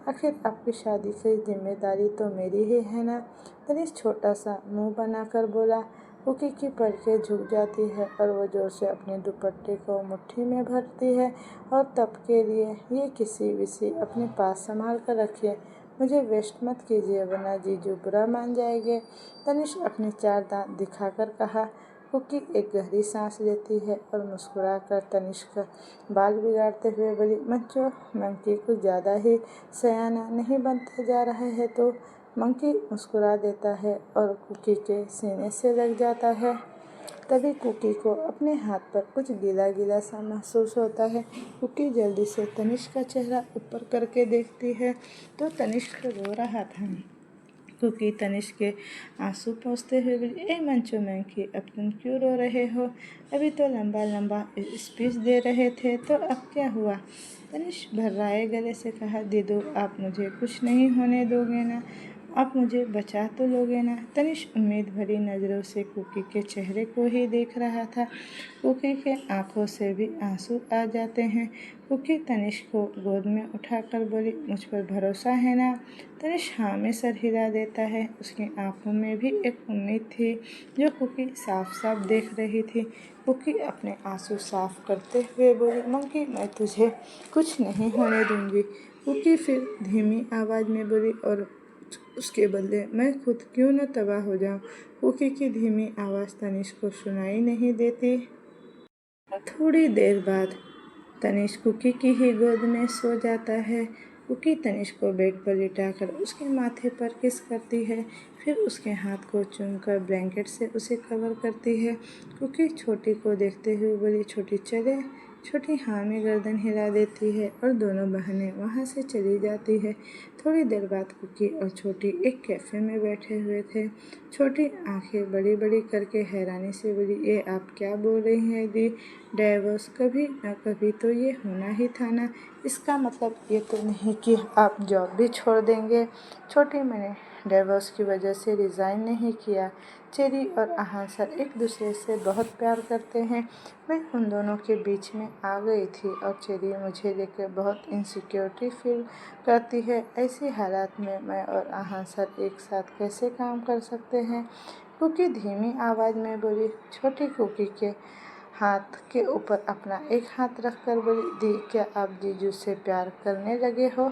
आखिर आपकी शादी की जिम्मेदारी तो मेरी ही है ना। तनिष छोटा सा मुंह बनाकर बोला। कुकी की पलकें झुक जाती है और वो जोर से अपने दुपट्टे को मुट्ठी में भरती है और तब के लिए ये किसी विसी अपने पास संभाल कर रखिए, मुझे वेस्ट मत कीजिए वरना जीजू बुरा मान जाएंगे। तनिष अपने 4 दांत दिखाकर कहा। कुकी एक गहरी सांस लेती है और मुस्कुराकर तनिष का बाल बिगाड़ते हुए बोली, मंचो मंकी कुछ ज़्यादा ही सयाना नहीं बनता जा रहा है तो? मंकी मुस्कुरा देता है और कुकी के सीने से लग जाता है। तभी कुकी को अपने हाथ पर कुछ गीला गीला सा महसूस होता है। कुकी जल्दी से तनिष का चेहरा ऊपर करके देखती है तो तनिष रो रहा था। कुकी तनिष के आंसू पोंछते हुए बोली, ए मंचो मैंकी, अब तुम क्यों रो रहे हो? अभी तो लंबा लंबा स्पीच दे रहे थे, तो अब क्या हुआ? तनिष भर्राए गले से कहा, दीदू आप मुझे कुछ नहीं होने दोगे ना? आप मुझे बचा तो लोगे ना? तनिष्क उम्मीद भरी नज़रों से कुकी के चेहरे को ही देख रहा था। कुकी के आंखों से भी आंसू आ जाते हैं। कुकी तनिष्क को गोद में उठाकर बोली, मुझ पर भरोसा है ना? तनिष्क हाँ में सर हिला देता है। उसकी आंखों में भी एक उम्मीद थी जो कुकी साफ साफ देख रही थी। कुकी अपने आंसू साफ करते हुए बोली, मंकी, मैं तुझे कुछ नहीं होने दूंगी। कुकी फिर धीमी आवाज़ में बोली, और उसके बदले मैं खुद क्यों न तबाह हो जाऊं? कुकी की धीमी आवाज़ तनिष्क को सुनाई नहीं देती। थोड़ी देर बाद तनिष्क कुकी की ही गोद में सो जाता है। कुकी तनिष्क को बेड पर लिटाकर उसके माथे पर किस करती है, फिर उसके हाथ को चूमकर ब्लैंकेट से उसे कवर करती है। कुकी छोटी को देखते हुए बोली, छोटी चले? छोटी हाँ में गर्दन हिला देती है और दोनों बहनें वहाँ से चली जाती है। थोड़ी देर बाद कुकी और छोटी एक कैफ़े में बैठे हुए थे। छोटी आंखें बड़ी बड़ी करके हैरानी से बोली, ये आप क्या बोल रही हैं दी? डाइवोर्स कभी न कभी तो ये होना ही था ना? इसका मतलब ये तो नहीं कि आप जॉब भी छोड़ देंगे? छोटी, मैंने डाइवोर्स की वजह से रिज़ाइन नहीं किया। चेरी और आहान सर एक दूसरे से बहुत प्यार करते हैं। मैं उन दोनों के बीच में आ गई थी और चेरी मुझे लेकर बहुत इनसिक्योरिटी फील करती है। ऐसी हालात में मैं और आहान सर एक साथ कैसे काम कर सकते हैं? कुकी धीमी आवाज़ में बोली। छोटी कुकी के हाथ के ऊपर अपना एक हाथ रखकर बोली, दी, क्या आप जीजू से प्यार करने लगे हो?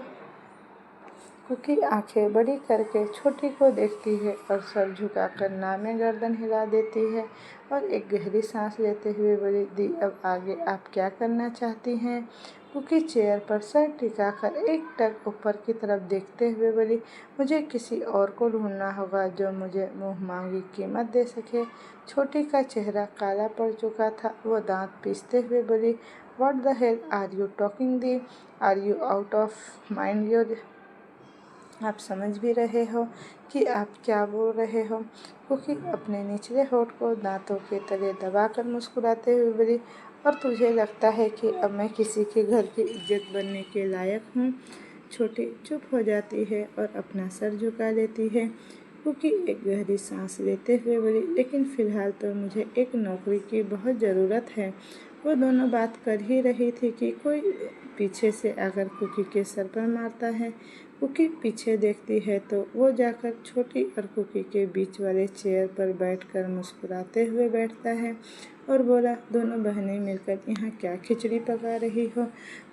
कुकी आंखें बड़ी करके छोटी को देखती है और सर झुकाकर ना में गर्दन हिला देती है और एक गहरी सांस लेते हुए बोली, दी, अब आगे आप क्या करना चाहती हैं? कुकी चेयर पर सर टिकाकर एक टक ऊपर की तरफ देखते हुए बोली, मुझे किसी और को ढूंढना होगा जो मुझे मुँह मांगी कीमत दे सके। छोटी का चेहरा काला पड़ चुका था। वो दांत पीसते हुए बोली, what the hell are you talking दी? Are you out of mind? Your आप समझ भी रहे हो कि आप क्या बोल रहे हो? कुकी अपने निचले होठ को दांतों के तले दबाकर मुस्कुराते हुए बोली, और तुझे लगता है कि अब मैं किसी के घर की इज्जत बनने के लायक हूँ? छोटी चुप हो जाती है और अपना सर झुका लेती है। कुकी एक गहरी सांस लेते हुए बोली, लेकिन फ़िलहाल तो मुझे एक नौकरी की बहुत ज़रूरत है। वो दोनों बात कर ही रही थी कि कोई पीछे से आकर कुकी के सर पर मारता है। कुकी पीछे देखती है तो वो जाकर छोटी और कुकी के बीच वाले चेयर पर बैठकर मुस्कुराते हुए बैठता है और बोला, दोनों बहनें मिलकर यहाँ क्या खिचड़ी पका रही हो?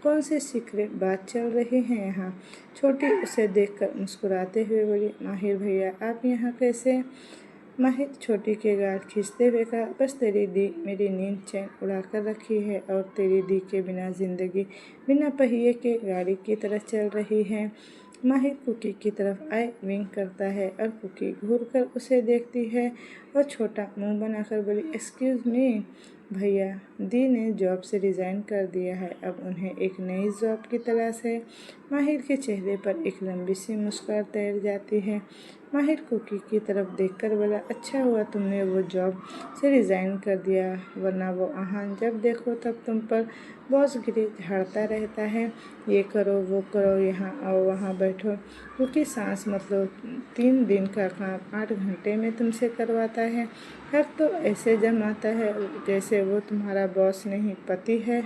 कौन सी सीक्रेट बात चल रही है यहाँ? छोटी उसे देखकर मुस्कुराते हुए बोली, माहिर भैया, आप यहाँ कैसे? माहिर छोटी के गाल खींचते हुए कहा, बस तेरी दी मेरी नींद चैन उड़ा कर रखी है और तेरी दी के बिना ज़िंदगी बिना पहिए के गाड़ी की तरह चल रही है। माहिर कुकी की तरफ आए विंक करता है और कुकी घूरकर उसे देखती है और छोटा मुंह बनाकर बोली, एक्सक्यूज़ मी भैया, दी ने जॉब से रिज़ाइन कर दिया है। अब उन्हें एक नई जॉब की तलाश है। माहिर के चेहरे पर एक लंबी सी मुस्कान तैर जाती है। माहिर कुकी की तरफ देखकर बोला, अच्छा हुआ तुमने वो जॉब से रिज़ाइन कर दिया, वरना वो आहान जब देखो तब तुम पर बॉसगिरी झाड़ता रहता है। ये करो, वो करो, यहाँ आओ, वहाँ बैठो। क्योंकि सांस मतलब 3 दिन का काम 8 घंटे में तुमसे करवाता है। हक तो ऐसे जमाता है जैसे वो तुम्हारा बॉस नहीं पति है।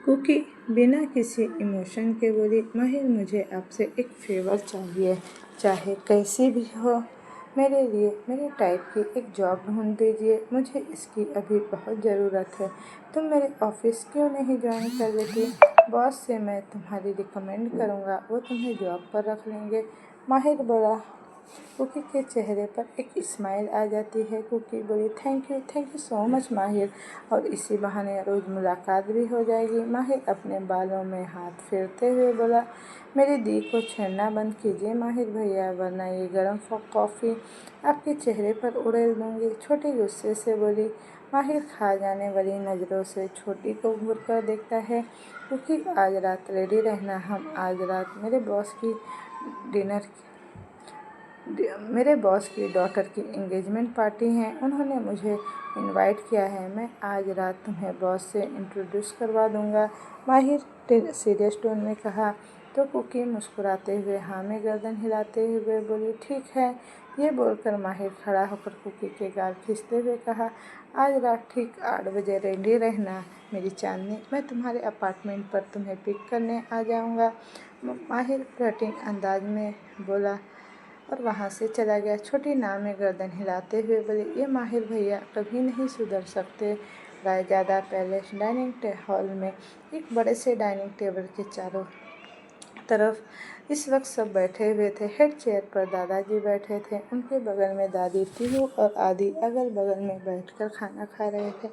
कुकी बिना किसी इमोशन के बोली, माहिर, मुझे आपसे एक फेवर चाहिए, चाहे कैसी भी हो। मेरे लिए मेरे टाइप की एक जॉब ढूंढ दीजिए, मुझे इसकी अभी बहुत ज़रूरत है। तुम मेरे ऑफिस क्यों नहीं ज्वाइन कर लेती? बॉस से मैं तुम्हारी रिकमेंड करूँगा, वो तुम्हें जॉब पर रख लेंगे। माहिर बोला। कुकी के चेहरे पर एक स्माइल आ जाती है। कुकी बोली, थैंक यू सो मच माहिर, और इसी बहाने रोज़ मुलाकात भी हो जाएगी। माहिर अपने बालों में हाथ फेरते हुए बोला, मेरी दी को छेड़ना बंद कीजिए माहिर भैया, वरना ये गर्म कॉफ़ी आपके चेहरे पर उड़ेल दूँगी। छोटी गुस्से से बोली। माहिर खा जाने वाली नज़रों से छोटी को घूर कर देखता है। क्योंकि आज रात रेडी रहना, हम आज रात मेरे बॉस की डॉटर की एंगेजमेंट पार्टी है, उन्होंने मुझे इनवाइट किया है। मैं आज रात तुम्हें बॉस से इंट्रोड्यूस करवा दूंगा। माहिर सीरियस टोन में कहा, तो कुकी मुस्कुराते हुए हाँ में गर्दन हिलाते हुए बोली, ठीक है। ये बोलकर माहिर खड़ा होकर कुकी के गाल खींचते हुए कहा, आज रात ठीक 8 बजे रेडी रहना मेरी चांदनी, मैं तुम्हारे अपार्टमेंट पर तुम्हें पिक करने आ जाऊंगा। माहिर फ्लर्टिंग अंदाज में बोला और वहाँ से चला गया। छोटी नाव में गर्दन हिलाते हुए बोले, ये माहिर भैया कभी नहीं सुधर सकते। रायजादा पैलेस डाइनिंग हॉल में एक बड़े से डाइनिंग टेबल के चारों तरफ इस वक्त सब बैठे हुए थे। हेड चेयर पर दादाजी बैठे थे, उनके बगल में दादी तीनों और आदि अगल बगल में बैठकर खाना खा रहे थे।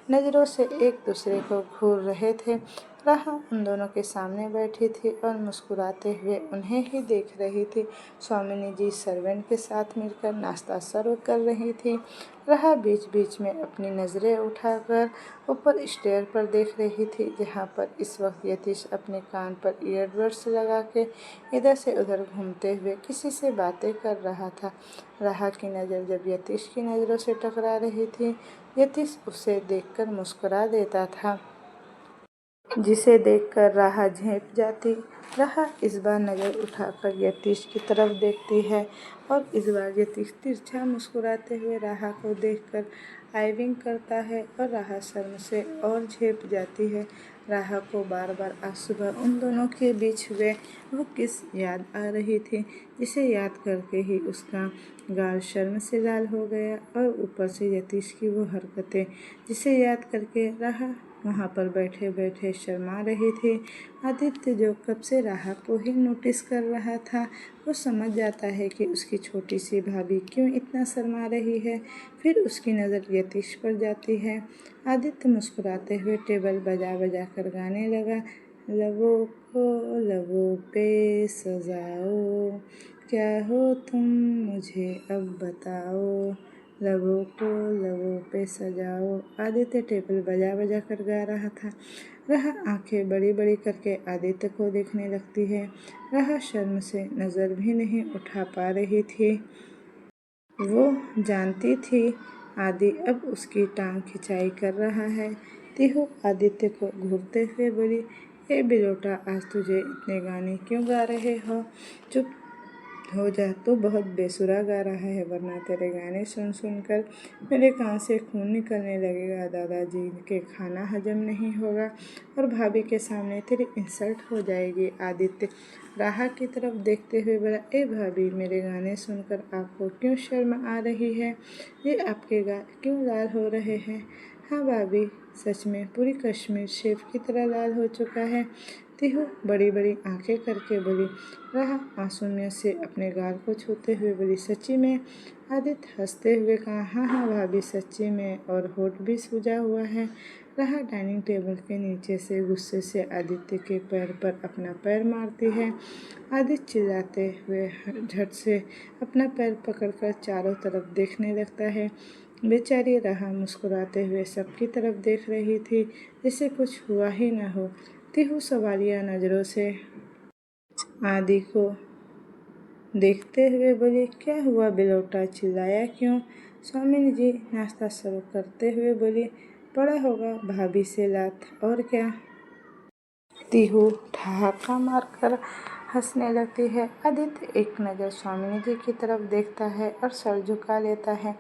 नज़रों से एक दूसरे को घूर रहे थे। राहा उन दोनों के सामने बैठी थी और मुस्कुराते हुए उन्हें ही देख रही थी। स्वामिनी जी सर्वेंट के साथ मिलकर नाश्ता सर्व कर रही थी। राहा बीच बीच में अपनी नज़रें उठाकर ऊपर स्टेयर पर देख रही थी, जहाँ पर इस वक्त यतीश अपने कान पर ईयरबड्स लगा के इधर से उधर घूमते हुए किसी से बातें कर रहा था। राहा की नज़र जब यतीश की नज़रों से टकरा रही थी, यतीश उसे देखकर मुस्कुरा देता था, जिसे देखकर राहा झेंप जाती। राहा इस बार नज़र उठाकर यतीश की तरफ देखती है और इस बार यतीश तिरछा मुस्कुराते हुए राहा को देखकर आइविंग करता है और राहा शर्म से और झेंप जाती है। राहा को बार बार आज सुबह उन दोनों के बीच हुए वो किस याद आ रही थी, जिसे याद करके ही उसका गाल शर्म से लाल हो गया और ऊपर से यतीश की वो हरकतें, जिसे याद करके राहा वहाँ पर बैठे बैठे शर्मा रही थी। आदित्य जो कब से राहा को ही नोटिस कर रहा था, वो समझ जाता है कि उसकी छोटी सी भाभी क्यों इतना शर्मा रही है। फिर उसकी नज़र यतीश पर जाती है। आदित्य मुस्कुराते हुए टेबल बजा बजा कर गाने लगा, लबों को लबों पे सजाओ, क्या हो तुम मुझे अब बताओ, लबों को लबों पे सजाओ। आदित्य टेबल बजा बजा कर गा रहा था। राहा आंखें बड़ी बड़ी करके आदित्य को देखने लगती है। राहा शर्म से नज़र भी नहीं उठा पा रही थी। वो जानती थी आदि अब उसकी टांग खिंचाई कर रहा है। तिहु आदित्य को घूरते हुए बोली, ए बिलोटा, आज तुझे इतने गाने क्यों गा रहे हो? चुप हो जा, तू बहुत बेसुरा गा रहा है, वरना तेरे गाने सुन सुनकर मेरे कान से खून निकलने लगेगा। दादाजी के खाना हजम नहीं होगा और भाभी के सामने तेरी इंसल्ट हो जाएगी। आदित्य राहा की तरफ देखते हुए बोला, ए भाभी, मेरे गाने सुनकर आपको क्यों शर्म आ रही है? ये आपके गाल क्यों लाल हो रहे हैं? हाँ भाभी, सच में पूरी कश्मीर शेफ की तरह लाल हो चुका है। तिहु बड़ी बड़ी आंखें करके बोली। राहा आंसू से अपने गाल को छूते हुए बोली, सच्ची में? आदित्य हंसते हुए कहा, हाँ हाँ भाभी, सच्ची में, और होठ भी सूजा हुआ है। राहा डाइनिंग टेबल के नीचे से गुस्से से आदित्य के पैर पर अपना पैर मारती है। आदित्य चिल्लाते हुए झट से अपना पैर पकड़कर चारों तरफ देखने लगता है। बेचारी राहा मुस्कुराते हुए सबकी तरफ देख रही थी, जैसे कुछ हुआ ही न हो। तिहु सवालिया नज़रों से आदि को देखते हुए बोली, क्या हुआ बिलोटा, चिल्लाया क्यों? स्वामिनी जी नाश्ता सर्व करते हुए बोली, पड़ा होगा भाभी से लात, और क्या? तिहु ठहाका मारकर हंसने लगती है। आदित्य एक नज़र स्वामिनी जी की तरफ देखता है और सर झुका लेता है,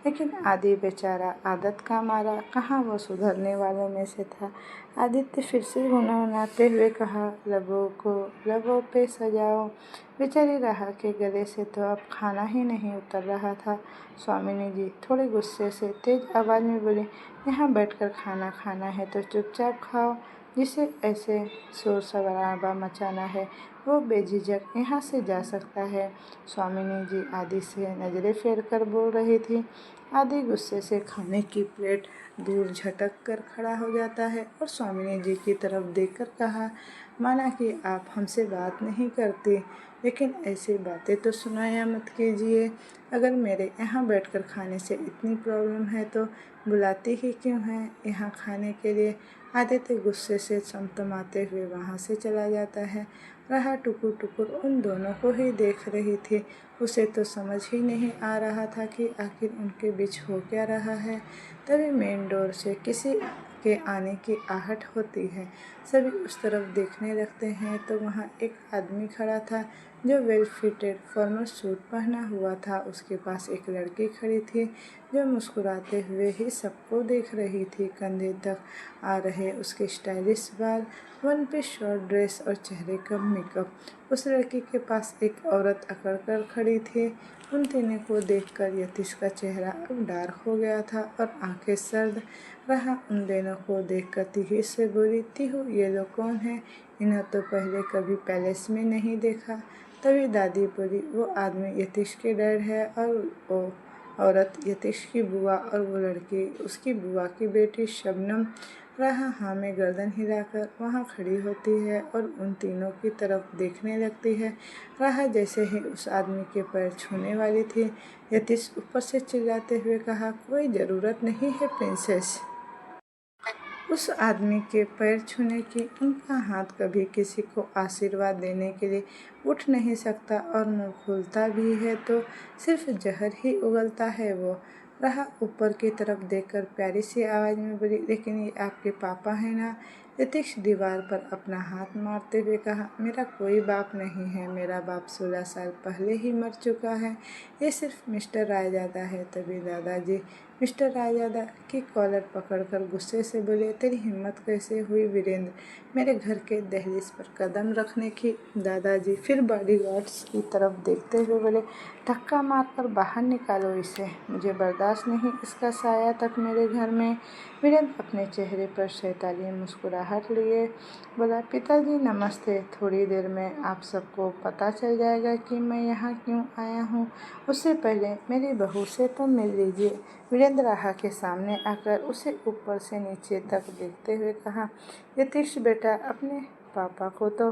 लेकिन आदि बेचारा आदत का मारा कहाँ वो सुधरने वालों में से था। आदित्य फिर से गुनगुनाते हुए कहा, लबों को लबों पे सजाओ। बेचारी राहा के गले से तो अब खाना ही नहीं उतर रहा था। स्वामिनी जी थोड़े गुस्से से तेज आवाज़ में बोली, यहाँ बैठकर खाना खाना है तो चुपचाप खाओ, जिसे ऐसे शोर शराबा मचाना है वो बेझिझक यहाँ से जा सकता है। स्वामिनी जी आदि से नज़रें फेर कर बोल रही थी। आदि गुस्से से खाने की प्लेट दूर झटक कर खड़ा हो जाता है और स्वामिनी जी की तरफ देखकर कहा, माना कि आप हमसे बात नहीं करती, लेकिन ऐसी बातें तो सुनाया मत कीजिए। अगर मेरे यहाँ बैठकर खाने से इतनी प्रॉब्लम है तो बुलाती ही क्यों हैं यहाँ खाने के लिए? आदित्य गुस्से से समतमाते हुए वहाँ से चला जाता है। राहा टुकुर टुकुर उन दोनों को ही देख रही थी। उसे तो समझ ही नहीं आ रहा था कि आखिर उनके बीच हो क्या रहा है। तभी मेन डोर से किसी के आने की आहट होती है। सभी उस तरफ देखने लगते हैं तो वहाँ एक आदमी खड़ा था जो वेल फिटेड फॉर्मल सूट पहना हुआ था। उसके पास एक लड़की खड़ी थी जो मुस्कुराते हुए ही सबको देख रही थी। कंधे तक आ रहे उसके स्टाइलिश बाल, वन पीस शॉर्ट ड्रेस और चेहरे का मेकअप। उस लड़की के पास एक औरत अकड़ कर खड़ी थी। उन तीनों को देखकर यतीश का चेहरा अब डार्क हो गया था और आंखें सर्द। राहा उन दोनों को देखकर तिहु से बोली, तिहु ये लोग कौन है? इन्हें तो पहले कभी पैलेस में नहीं देखा। तभी दादी बोली, वो आदमी यतीश के डैड है और वो औरत यतीश की बुआ और वो लड़की उसकी बुआ की बेटी शबनम। राहा हाँ में गर्दन हिलाकर वहाँ खड़ी होती है और उन तीनों की तरफ देखने लगती है। राहा जैसे ही उस आदमी के पैर छूने वाली थी, यतीश ऊपर से चिल्लाते हुए कहा, कोई ज़रूरत नहीं है प्रिंसेस उस आदमी के पैर छूने की। उनका हाथ कभी किसी को आशीर्वाद देने के लिए उठ नहीं सकता और मुंह खुलता भी है तो सिर्फ जहर ही उगलता है वो। राहा ऊपर की तरफ देखकर प्यारी सी आवाज़ में बोली, लेकिन ये आपके पापा हैं ना? यतीश दीवार पर अपना हाथ मारते हुए कहा, मेरा कोई बाप नहीं है। मेरा बाप 16 साल पहले ही मर चुका है। ये सिर्फ मिस्टर रायजादा है। तभी दादाजी मिस्टर रायजादा की कॉलर पकड़कर गुस्से से बोले, तेरी हिम्मत कैसे हुई वीरेंद्र मेरे घर के दहलीज पर कदम रखने की? दादाजी फिर बॉडीगार्ड्स की तरफ देखते हुए बोले, धक्का मारकर बाहर निकालो इसे, मुझे बर्दाश्त नहीं इसका साया तक मेरे घर में। वीरेंद्र अपने चेहरे पर शैतानी मुस्कुराहट लिए बोला, पिताजी नमस्ते। थोड़ी देर में आप सबको पता चल जाएगा कि मैं यहाँ क्यों आया हूँ। उससे पहले मेरी बहू से तो मिल लीजिए। वीरेंद्र राहा के सामने आकर उसे ऊपर से नीचे तक देखते हुए कहा, यतीश बेटा, अपने पापा को तो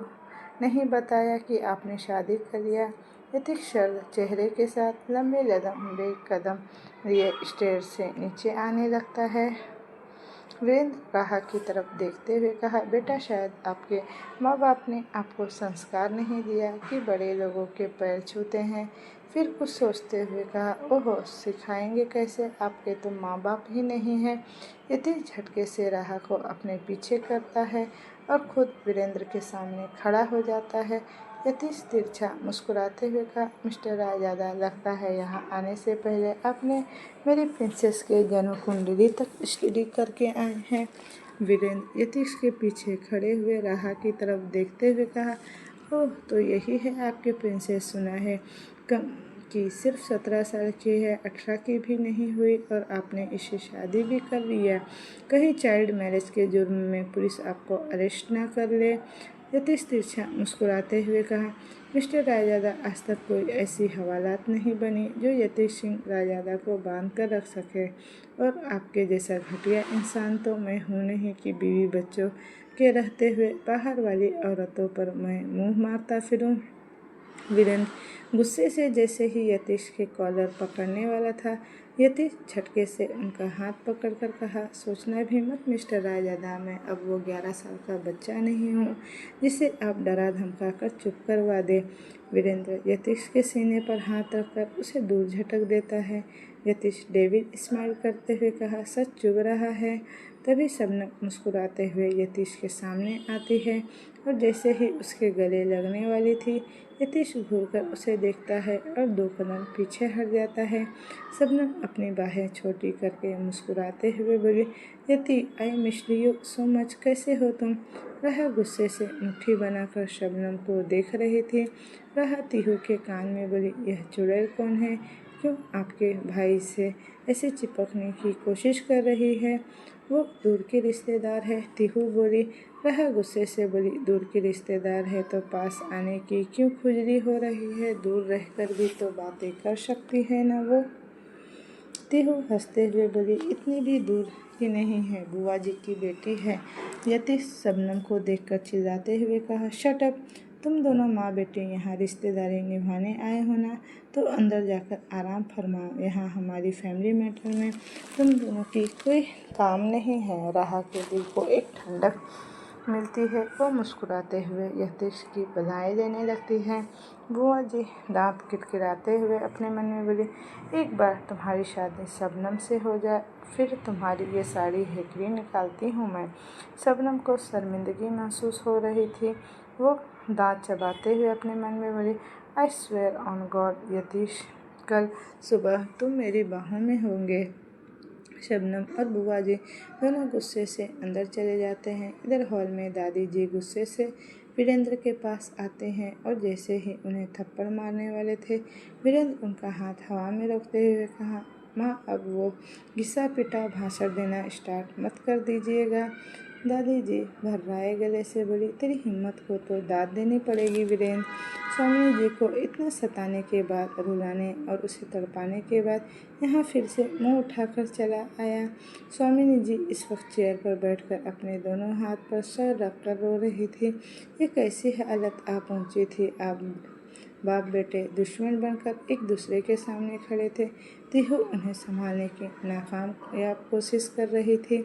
नहीं बताया कि आपने शादी कर लिया? यतीश शर्द चेहरे के साथ लंबे कदम लिए स्टेयर से नीचे आने लगता है। वीरेंद्र राहा की तरफ देखते हुए कहा, बेटा, शायद आपके माँ बाप ने आपको संस्कार नहीं दिया कि बड़े लोगों के पैर छूते हैं। फिर कुछ सोचते हुए कहा, ओहो, सिखाएंगे कैसे? आपके तो माँ बाप ही नहीं है। यतीश झटके से राहा को अपने पीछे करता है और खुद वीरेंद्र के सामने खड़ा हो जाता है। यतीश तिरछा मुस्कुराते हुए कहा, मिस्टर रायजादा, लगता है यहाँ आने से पहले आपने मेरी प्रिंसेस के जन्म कुंडली तक स्टडी करके आए हैं। वीरेंद्र यतीश के पीछे खड़े हुए राहा की तरफ देखते हुए कहा, ओह, तो यही है आपके प्रिंसेस। सुना है कि सिर्फ 17 साल की है, 18 की भी नहीं हुई और आपने इससे शादी भी कर लिया। कहीं चाइल्ड मैरिज के जुर्म में पुलिस आपको अरेस्ट ना कर ले। यतीश तिरछा मुस्कुराते हुए कहा, मिस्टर रायजादा, आज तक कोई ऐसी हवालात नहीं बनी जो यतीश सिंह रायजादा को बांध कर रख सके, और आपके जैसा घटिया इंसान तो मैं हूँ नहीं कि बीवी बच्चों के रहते हुए बाहर वाली औरतों पर मैं मुंह मारता फिरूं। वीरेंद्र गुस्से से जैसे ही यतीश के कॉलर पकड़ने वाला था, यतीश झटके से उनका हाथ पकड़कर कहा, सोचना भी मत मिस्टर रायजादा, मैं अब वो 11 साल का बच्चा नहीं हूँ जिसे आप डरा धमका कर चुप करवा दे। वीरेंद्र यतीश के सीने पर हाथ रखकर उसे दूर झटक देता है। यतीश डेविड स्माइल करते हुए कहा, सच चुभ रहा है। तभी शबनम मुस्कुराते हुए यतीश के सामने आती है और जैसे ही उसके गले लगने वाली थी, यतीश घूरकर उसे देखता है और 2 कदम पीछे हट जाता है। शबनम अपनी बाहें छोटी करके मुस्कुराते हुए बोली, Yati, I miss you so much, कैसे हो तुम? राहा गुस्से से मुट्ठी बनाकर शबनम को देख रही थी। राहा तिहु के कान में बोली, यह चुड़ैल कौन है? क्यों आपके भाई से ऐसे चिपकने की कोशिश कर रही है? वो दूर की रिश्तेदार है, तिहु बोली। राहा गुस्से से बोली, दूर की रिश्तेदार है तो पास आने की क्यों खुजली हो रही है? दूर रहकर भी तो बातें कर सकती है ना वो। तिहु हंसते हुए बोली, इतनी भी दूर की नहीं है, बुआ जी की बेटी है। यतीश शबनम को देखकर चिल्लाते हुए कहा, शट अप, तुम दोनों माँ बेटे यहाँ रिश्तेदारी निभाने आए हो ना, तो अंदर जाकर आराम फरमाओ। यहाँ हमारी फैमिली मैटर में तुम दोनों की कोई काम नहीं है। राहा के दिल को एक ठंडक मिलती है वो मुस्कुराते हुए यतीश की बधाई देने लगती है। बुआ जी दांत किटकिटाते हुए अपने मन में बोली, एक बार तुम्हारी शादी शबनम से हो जाए, फिर तुम्हारी ये साड़ी हेकड़ी निकालती हूँ मैं। शबनम को शर्मिंदगी महसूस हो रही थी। वो दांत चबाते हुए अपने मन में बोली, I swear on God Yatish, कल सुबह तुम मेरी बाहों में होंगे। शबनम और बुआ जी दोनों गुस्से से अंदर चले जाते हैं। इधर हॉल में दादी जी गुस्से से वीरेंद्र के पास आते हैं और जैसे ही उन्हें थप्पड़ मारने वाले थे, वीरेंद्र उनका हाथ हवा में रोकते हुए कहा, माँ अब वो घिसा पिटा भाषण देना स्टार्ट मत कर दीजिएगा। दादी जी भर्राए गले से बोली, तेरी हिम्मत को तो दाद देनी पड़ेगी वीरेंद्र। स्वामी जी को इतना सताने के बाद, रुलाने और उसे तड़पाने के बाद यहाँ फिर से मुंह उठाकर चला आया। स्वामिनी जी इस वक्त चेयर पर बैठकर अपने दोनों हाथ पर सर रखकर रो रही थी। ये कैसी हालत आ पहुंची थी। आप बाप बेटे दुश्मन बनकर एक दूसरे के सामने खड़े थे। तिहु उन्हें संभालने की नाकामयाब कोशिश कर रही थी।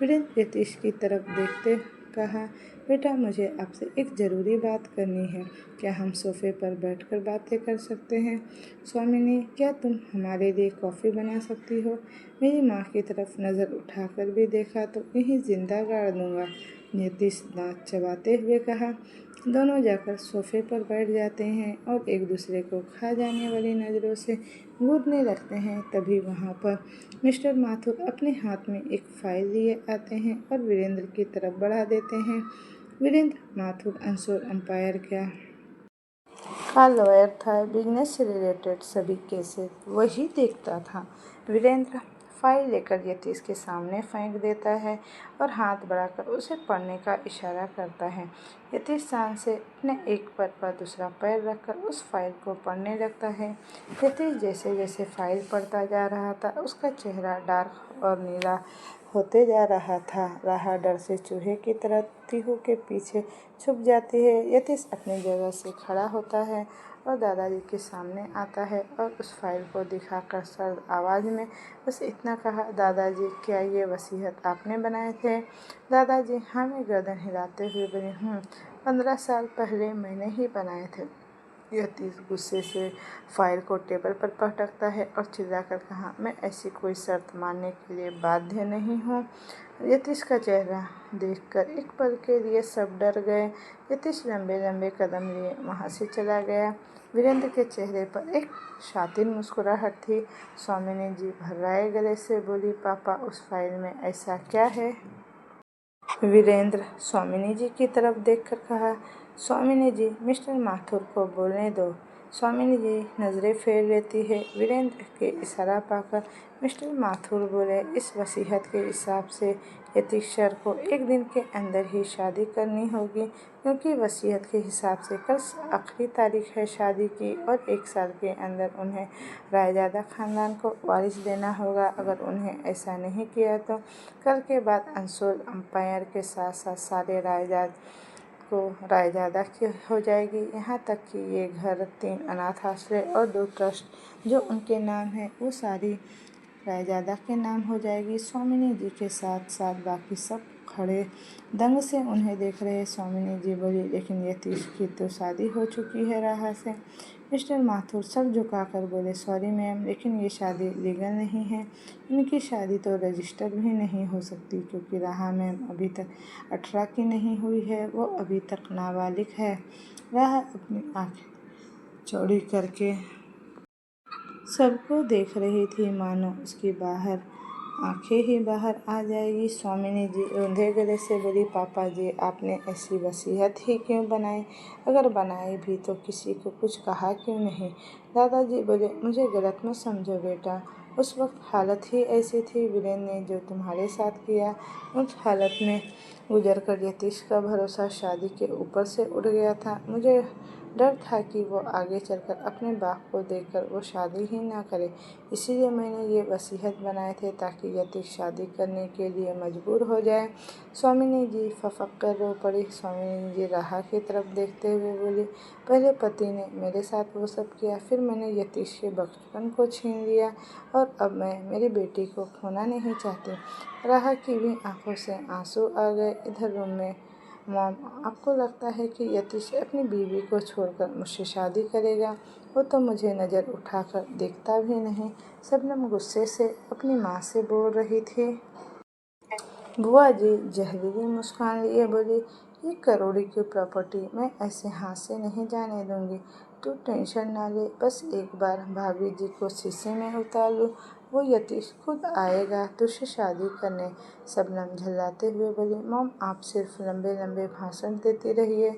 वीरेंद्र यतीश की तरफ देखते कहा, बेटा मुझे आपसे एक ज़रूरी बात करनी है, क्या हम सोफे पर बैठकर बातें कर सकते हैं? स्वामिनी, क्या तुम हमारे लिए कॉफ़ी बना सकती हो? मेरी माँ की तरफ नज़र उठाकर भी देखा तो यहीं जिंदा गाड़ दूंगा। यतीश दांत चबाते हुए कहा। दोनों जाकर सोफे पर बैठ जाते हैं और एक दूसरे को खा जाने वाली नज़रों से घूरने लगते हैं। तभी वहाँ पर मिस्टर माथुर अपने हाथ में एक फाइल लिए आते हैं और वीरेंद्र की तरफ बढ़ा देते हैं। वीरेंद्र माथुर अंशुल अंपायर का लॉयर था। बिजनेस से रिलेटेड सभी केसेस वही देखता था। वीरेंद्र फाइल लेकर यतीश के सामने फेंक देता है और हाथ बढ़ाकर उसे पढ़ने का इशारा करता है। यतीश शान से अपने एक पैर पर दूसरा पैर रखकर उस फाइल को पढ़ने लगता है। यतीश जैसे जैसे फाइल पढ़ता जा रहा था, उसका चेहरा डार्क और नीला होते जा रहा था। राह डर से चूहे की तरह तिहु के पीछे छुप जाती है। यतीश अपनी जगह से खड़ा होता है और दादाजी के सामने आता है और उस फाइल को दिखाकर सर्द आवाज़ में बस इतना कहा, दादाजी क्या ये वसीयत आपने बनाए थे? दादाजी हाँ में गर्दन हिलाते हुए बोले, 15 साल पहले मैंने ही बनाए थे। यतीश गुस्से से फाइल को टेबल पर पटकता है और चिल्लाकर कहा, मैं ऐसी कोई शर्त मानने के लिए बाध्य नहीं हूँ। यतीश का चेहरा देखकर एक पल के लिए सब डर गए। यतीश लंबे लंबे कदम लिए वहाँ से चला गया। वीरेंद्र के चेहरे पर एक शातिर मुस्कुराहट थी। स्वामिनी जी भर्राए गले से बोली, पापा उस फाइल में ऐसा क्या है? वीरेंद्र स्वामिनी जी की तरफ देखकर कहा, स्वामिनी जी मिस्टर माथुर को बोलने दो। स्वामिनी जी नज़रें फेर लेती है। वीरेंद्र के इशारा पाकर मिस्टर माथुर बोले, इस वसीयत के हिसाब से यतीश सर को एक दिन के अंदर ही शादी करनी होगी, क्योंकि वसीयत के हिसाब से कल आखिरी तारीख है शादी की और 1 साल के अंदर उन्हें रायजादा ख़ानदान को वारिस देना होगा। अगर उन्हें ऐसा नहीं किया तो कल के बाद अंशुल अंपायर के साथ साथ सारे रायजाद को रायजादा की हो जाएगी। यहाँ तक कि ये घर, 3 अनाथ आश्रय और 2 ट्रस्ट जो उनके नाम है वो सारी रायजादा के नाम हो जाएगी। स्वामिनी जी के साथ साथ बाकी सब खड़े दंग से उन्हें देख रहे। स्वामिनी जी बोली, लेकिन यतीश की तो शादी हो चुकी है राहा से। मिस्टर माथुर सर झुकाकर बोले, सॉरी मैम, लेकिन ये शादी लीगल नहीं है। इनकी शादी तो रजिस्टर भी नहीं हो सकती, क्योंकि राहा मैम अभी तक 18 की नहीं हुई है, वो अभी तक नाबालिग है। राहा अपनी आँखें चौड़ी करके सबको देख रही थी, मानो उसकी बाहर आंखें ही बाहर आ जाएगी। स्वामिनी जी रूंधे गले से बोली, पापा जी आपने ऐसी वसीयत ही क्यों बनाई? अगर बनाई भी तो किसी को कुछ कहा क्यों नहीं? दादाजी बोले, मुझे गलत मत समझो बेटा, उस वक्त हालत ही ऐसी थी। वीरेंद्र ने जो तुम्हारे साथ किया, उस हालत में गुजर कर यतीश का भरोसा शादी के ऊपर से उड़ गया था। मुझे डर था कि वो आगे चलकर अपने बाप को देखकर वो शादी ही ना करे, इसीलिए मैंने ये वसीयत बनाए थे ताकि यतीश शादी करने के लिए मजबूर हो जाए। स्वामिनी जी फफक कर रो पड़ी। स्वामिनी जी राहा की तरफ देखते हुए बोली, पहले पति ने मेरे साथ वो सब किया, फिर मैंने यतीश के बचपन को छीन लिया और अब मैं मेरी बेटी को खोना नहीं चाहती। राहा की भी आंखों से आंसू आ गए। इधर रूम में मॉम, आपको लगता है कि यतीश अपनी बीवी को छोड़कर मुझसे शादी करेगा? वो तो मुझे नज़र उठाकर देखता भी नहीं। शबनम गुस्से से अपनी माँ से बोल रही थी। बुआ जी जहरीली मुस्कान लिए बोली, ये करोड़ों की प्रॉपर्टी मैं ऐसे हाथ से नहीं जाने दूंगी। तू टेंशन ना ले, बस एक बार भाभी जी को शीशे में उतार लूँ, वो यतीश खुद आएगा तुझसे शादी करने। शबनम झल्लाते हुए बोली, मॉम आप सिर्फ लंबे लंबे भाषण देती रहिए,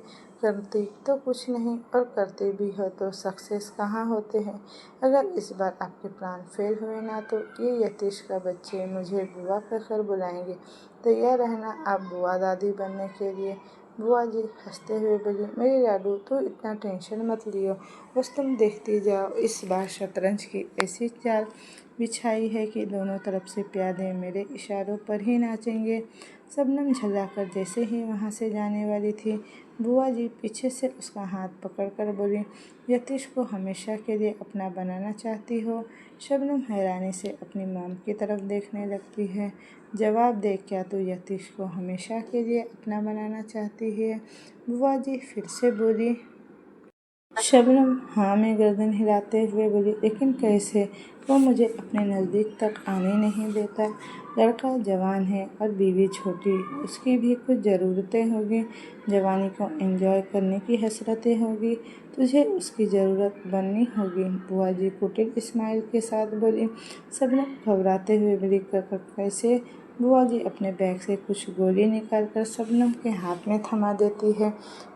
करती तो कुछ नहीं और करते भी हो तो सक्सेस कहाँ होते हैं। अगर इस बार आपके प्लान फेल हुए ना तो ये यतीश का बच्चे मुझे बुआ कहकर बुलाएंगे। तैयार रहना आप बुआ दादी बनने के लिए। बुआ जी हंसते हुए बोली, मेरी लाडू तू इतना टेंशन मत लियो, बस तुम देखती जाओ, इस बार शतरंज की ऐसी चाल बिछाई है कि दोनों तरफ से प्यादे मेरे इशारों पर ही नाचेंगे। शबनम झल्लाकर जैसे ही वहाँ से जाने वाली थी, बुआ जी पीछे से उसका हाथ पकड़कर बोली, यतीश को हमेशा के लिए अपना बनाना चाहती हो? शबनम हैरानी से अपनी मॉम की तरफ देखने लगती है। जवाब दे, क्या तू यतीश को हमेशा के लिए अपना बनाना चाहती है? बुआ जी फिर से बोली। शबनम हाँ में गर्दन हिलाते हुए बोली, लेकिन कैसे? वो मुझे अपने नज़दीक तक आने नहीं देता। लड़का जवान है और बीवी छोटी, उसकी भी कुछ ज़रूरतें होगी, जवानी को एंजॉय करने की हसरतें होगी, तुझे उसकी ज़रूरत बननी होगी। बुआ जी कुटिल स्माइल के साथ बोली। शबनम घबराते हुए बोली, कैसे? बुआ जी अपने बैग से कुछ गोली निकालकर शबनम के हाथ में थमा देती है।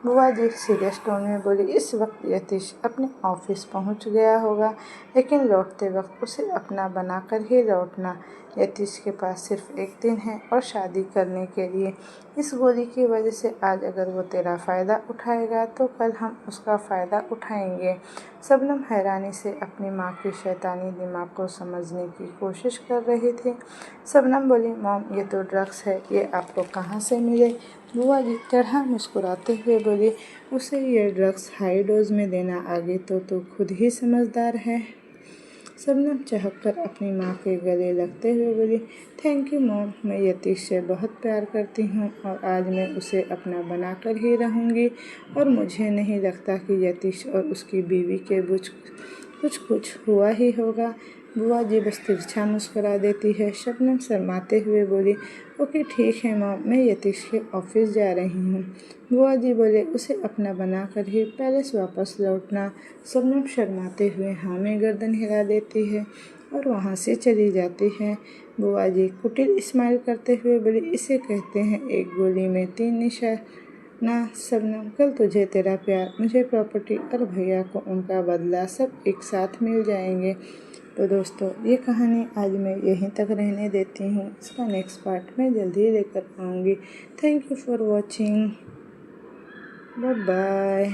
बुआ जी सीरियस टोन में बोली, इस वक्त यतीश अपने ऑफिस पहुंच गया होगा, लेकिन लौटते वक्त उसे अपना बनाकर ही लौटना। यतीश के पास सिर्फ एक दिन है और शादी करने के लिए। इस गोली की वजह से आज अगर वो तेरा फ़ायदा उठाएगा तो कल हम उसका फ़ायदा उठाएंगे। शबनम हैरानी से अपनी माँ की शैतानी दिमाग को समझने की कोशिश कर रही थी। शबनम बोली, मॉम ये तो ड्रग्स है, ये आपको कहाँ से मिले? बुआ जी टेढ़ा मुस्कुराते हुए बोली, उसे ये ड्रग्स हाई डोज में देना आगे तो खुद ही समझदार है। शबनम चहककर अपनी माँ के गले लगते हुए बोली, थैंक यू मॉम, मैं यतीश से बहुत प्यार करती हूँ और आज मैं उसे अपना बनाकर ही रहूँगी और मुझे नहीं लगता कि यतीश और उसकी बीवी के बीच कुछ हुआ ही होगा। बुआ जी बस तिरछा मुस्कुरा देती है। शबनम शर्माते हुए बोली, ओके ठीक है मॉम, मैं यतीश के ऑफिस जा रही हूँ। बुआ जी बोले, उसे अपना बनाकर ही पैलेस वापस लौटना। शबनम शर्माते हुए हाँ में गर्दन हिला देती है और वहाँ से चली जाती है। बुआ जी कुटिल स्माइल करते हुए बोली, इसे कहते हैं एक गोली में 3 निशाना। शबनम, कल तुझे तेरा प्यार, मुझे प्रॉपर्टी और भैया को उनका बदला सब एक साथ मिल जाएंगे। तो दोस्तों ये कहानी आज मैं यहीं तक रहने देती हूँ। इसका नेक्स्ट पार्ट मैं जल्दी ही लेकर आऊँगी। Thank you for watching. Bye bye.